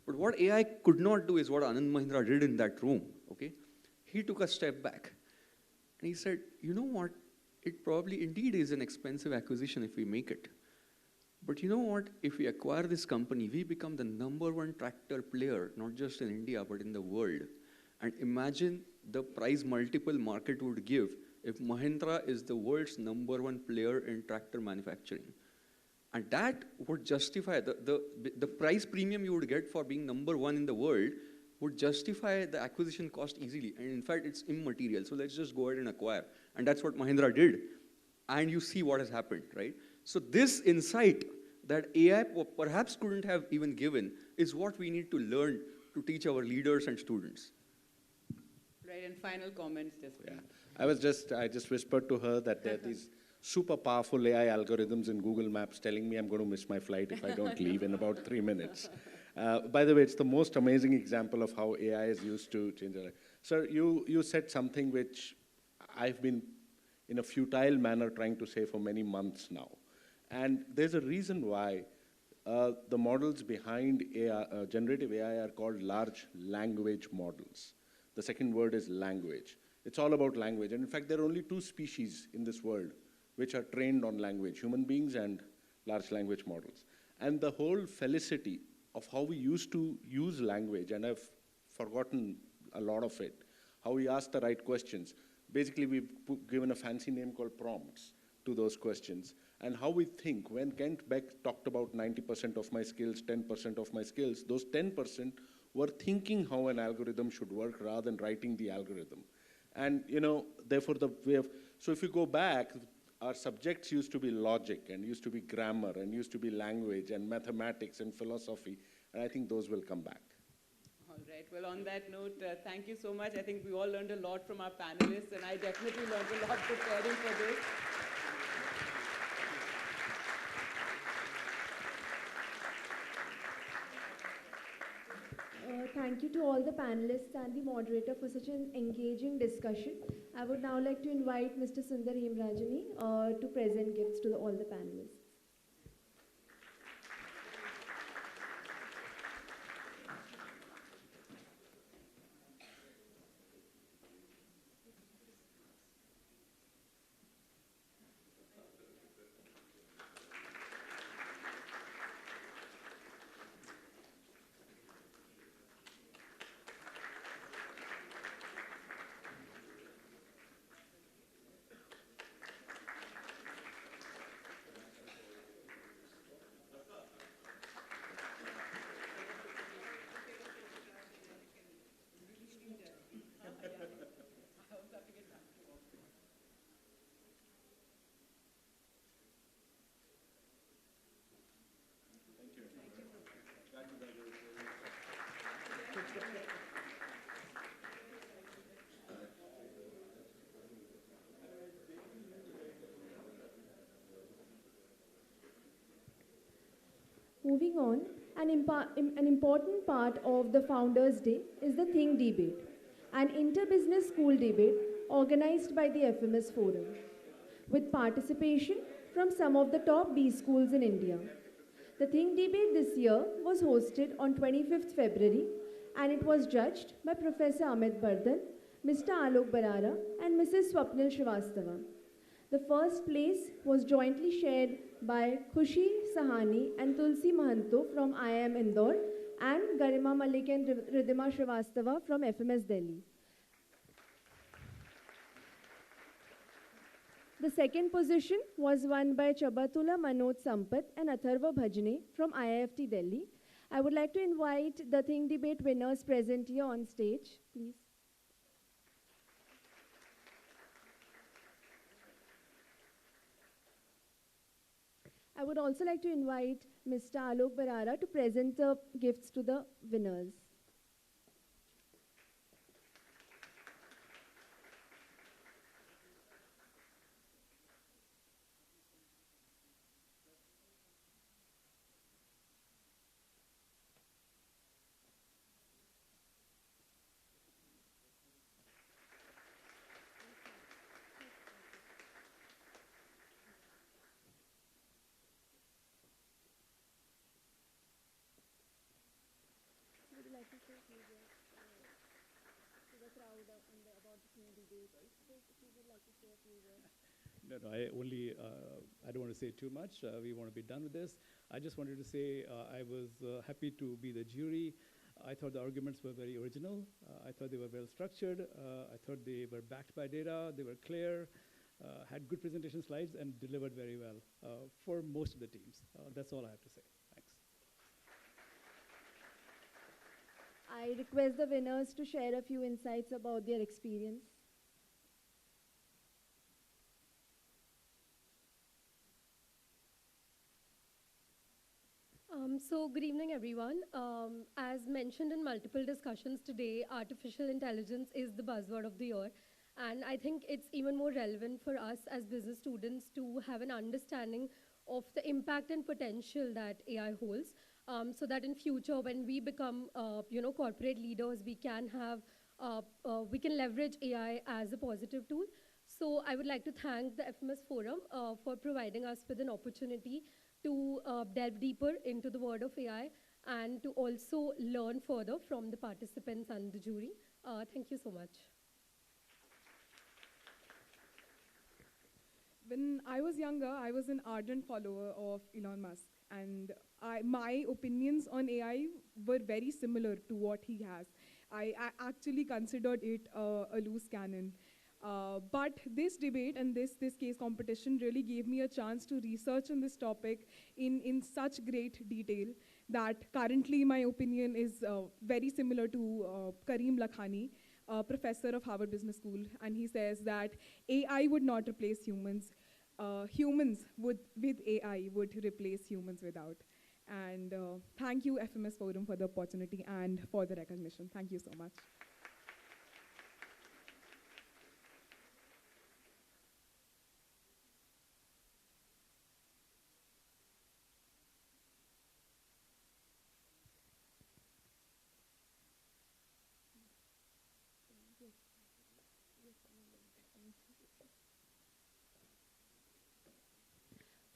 But what AI could not do is what Anand Mahindra did in that room, okay? He took a step back, and he said, you know what? It probably indeed is an expensive acquisition if we make it. But you know what? If we acquire this company, we become the #1 tractor player, not just in India, but in the world. And imagine the price multiple market would give if Mahindra is the world's #1 player in tractor manufacturing. And that would justify, the price premium you would get for being #1 in the world would justify the acquisition cost easily. And in fact, it's immaterial. So let's just go ahead and acquire. And that's what Mahindra did. And you see what has happened, right? So this insight that AI perhaps couldn't have even given is what we need to learn to teach our leaders and students. Right, and final comments, Jaspreet. Yeah. I just whispered to her that there are these super powerful AI algorithms in Google Maps telling me I'm going to miss my flight if I don't leave in about 3 minutes. By the way, it's the most amazing example of how AI is used to change our life. Sir, you said something which I've been in a futile manner trying to say for many months now. And there's a reason why the models behind AI, generative AI are called large language models. The second word is language. It's all about language. And in fact, there are only 2 species in this world which are trained on language, human beings and large language models. And the whole felicity of how we used to use language, and I've forgotten a lot of it, how we ask the right questions. Basically, we've given a fancy name called prompts to those questions. And how we think, when Kent Beck talked about 90% of my skills, 10% of my skills, those 10% were thinking how an algorithm should work rather than writing the algorithm. And, therefore, So if you go back, our subjects used to be logic and used to be grammar and used to be language and mathematics and philosophy, and I think those will come back. All right. Well, on that note, thank you so much. I think we all learned a lot from our panelists, and I definitely learned a lot preparing for this. Thank you to all the panelists and the moderator for such an engaging discussion. I would now like to invite Mr. Sundar Hemrajani to present gifts to all the panelists. Moving on, an important part of the Founders' Day is the Think Debate, an inter-business school debate organized by the FMS Forum, with participation from some of the top B schools in India. The Think Debate this year was hosted on 25th February, and it was judged by Professor Amit Bardhan, Mr. Alok Barara, and Mrs. Swapnil Srivastava. The first place was jointly shared by Khushi Sahani and Tulsi Mahanto from IIM Indore and Garima Malik and Ridhima Srivastava from FMS Delhi. The second position was won by Chabatula Manoj Sampath and Atharva Bhajne from IIFT Delhi. I would like to invite the Think Debate winners present here on stage, please. I would also like to invite Mr. Alok Barara to present the gifts to the winners. Would you like to say a few words to the crowd about the Think Debate? If you would like to say a few words. No, I don't want to say too much. We want to be done with this. I just wanted to say I was happy to be the jury. I thought the arguments were very original. I thought they were well structured. I thought they were backed by data. They were clear, had good presentation slides, and delivered very well for most of the teams. That's all I have to say. Thanks. I request the winners to share a few insights about their experience. So good evening, everyone. As mentioned in multiple discussions today, artificial intelligence is the buzzword of the year. And I think it's even more relevant for us as business students to have an understanding of the impact and potential that AI holds, so that in future, when we become, corporate leaders, we can leverage AI as a positive tool. So I would like to thank the FMS Forum for providing us with an opportunity to delve deeper into the world of AI and to also learn further from the participants and the jury. Thank you so much. When I was younger, I was an ardent follower of Elon Musk, and my opinions on AI were very similar to what he has. I actually considered it a loose cannon. But this debate and this case competition really gave me a chance to research on this topic in such great detail that currently my opinion is very similar to Karim Lakhani. professor of Harvard Business School, and he says that AI would not replace humans. Humans with AI would replace humans without. And thank you, FMS Forum, for the opportunity and for the recognition. Thank you so much.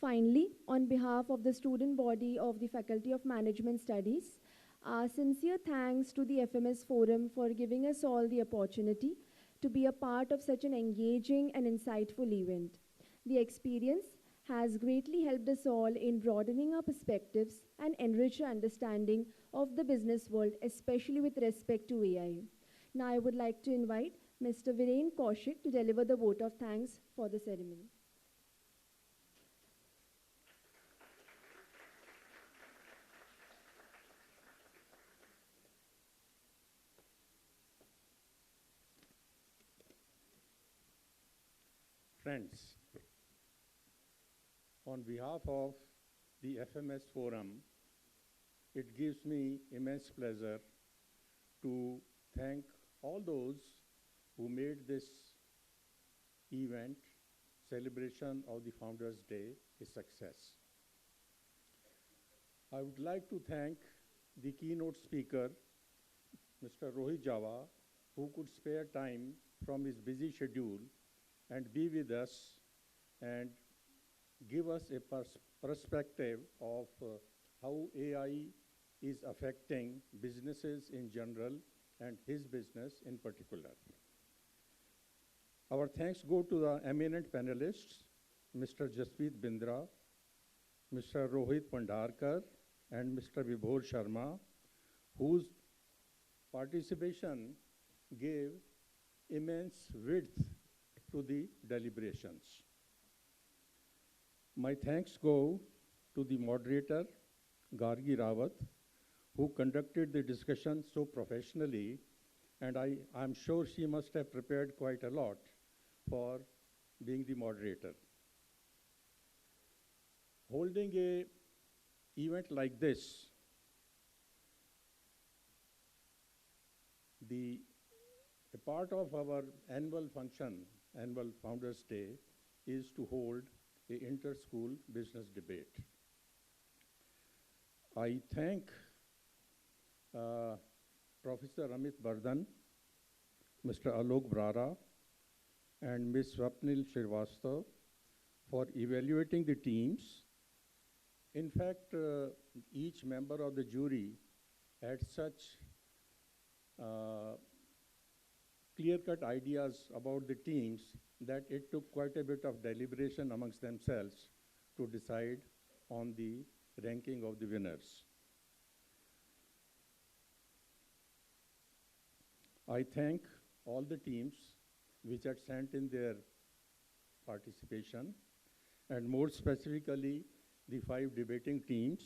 Finally, on behalf of the student body of the Faculty of Management Studies, our sincere thanks to the FMS Forum for giving us all the opportunity to be a part of such an engaging and insightful event. The experience has greatly helped us all in broadening our perspectives and enrich our understanding of the business world, especially with respect to AI. Now I would like to invite Mr. Viren Kaushik to deliver the vote of thanks for the ceremony. Friends, on behalf of the FMS Forum, it gives me immense pleasure to thank all those who made this event, celebration of the Founders' Day, a success. I would like to thank the keynote speaker, Mr. Rohit Java, who could spare time from his busy schedule and be with us and give us a perspective of how AI is affecting businesses in general and his business in particular. Our thanks go to the eminent panelists, Mr. Jaspreet Bindra, Mr. Rohit Pandharkar, and Mr. Vibhore Sharma, whose participation gave immense width to the deliberations. My thanks go to the moderator, Gargi Rawat, who conducted the discussion so professionally, and I'm sure she must have prepared quite a lot for being the moderator. Holding an event like this, a part of our annual function, annual Founders' Day, is to hold an inter-school business debate. I thank Professor Amit Bardhan, Mr. Alok Brara, and Ms. Swapnil Srivastava for evaluating the teams. In fact, each member of the jury had such clear-cut ideas about the teams that it took quite a bit of deliberation amongst themselves to decide on the ranking of the winners. I thank all the teams which had sent in their participation, and more specifically, the 5 debating teams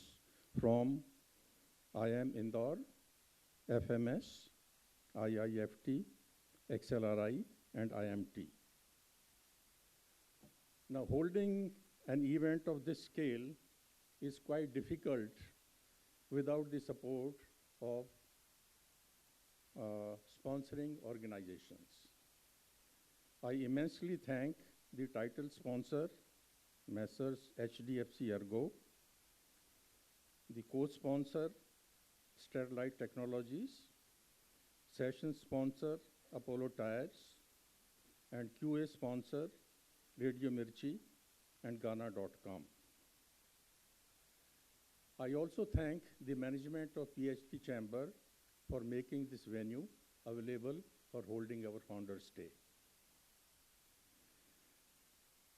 from IIM Indore, FMS, IIFT, XLRI, and IMT. Now, holding an event of this scale is quite difficult without the support of sponsoring organizations. I immensely thank the title sponsor, Messrs. HDFC Ergo, the co-sponsor, Sterlite Technologies, session sponsor, Apollo Tires, and QA sponsor, Radio Mirchi and Ghana.com. I also thank the management of PhD Chamber for making this venue available for holding our Founders' Day.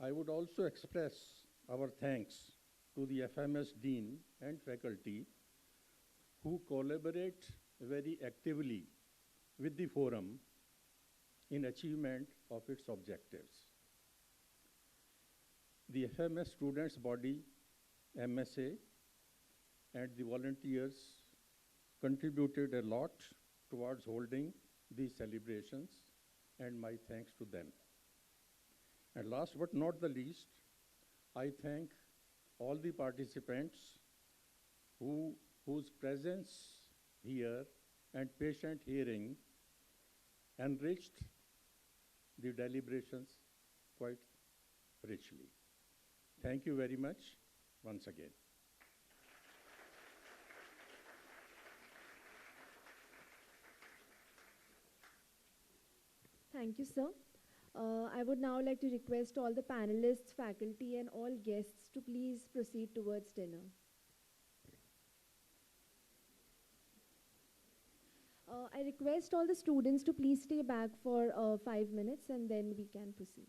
I would also express our thanks to the FMS Dean and faculty who collaborate very actively with the forum in achievement of its objectives. The FMS students body, MSA, and the volunteers contributed a lot towards holding these celebrations, and my thanks to them. And last but not the least, I thank all the participants whose presence here and patient hearing enriched the deliberations quite richly. Thank you very much once again. Thank you, sir. I would now like to request all the panelists, faculty, and all guests to please proceed towards dinner. I request all the students to please stay back for 5 minutes and then we can proceed.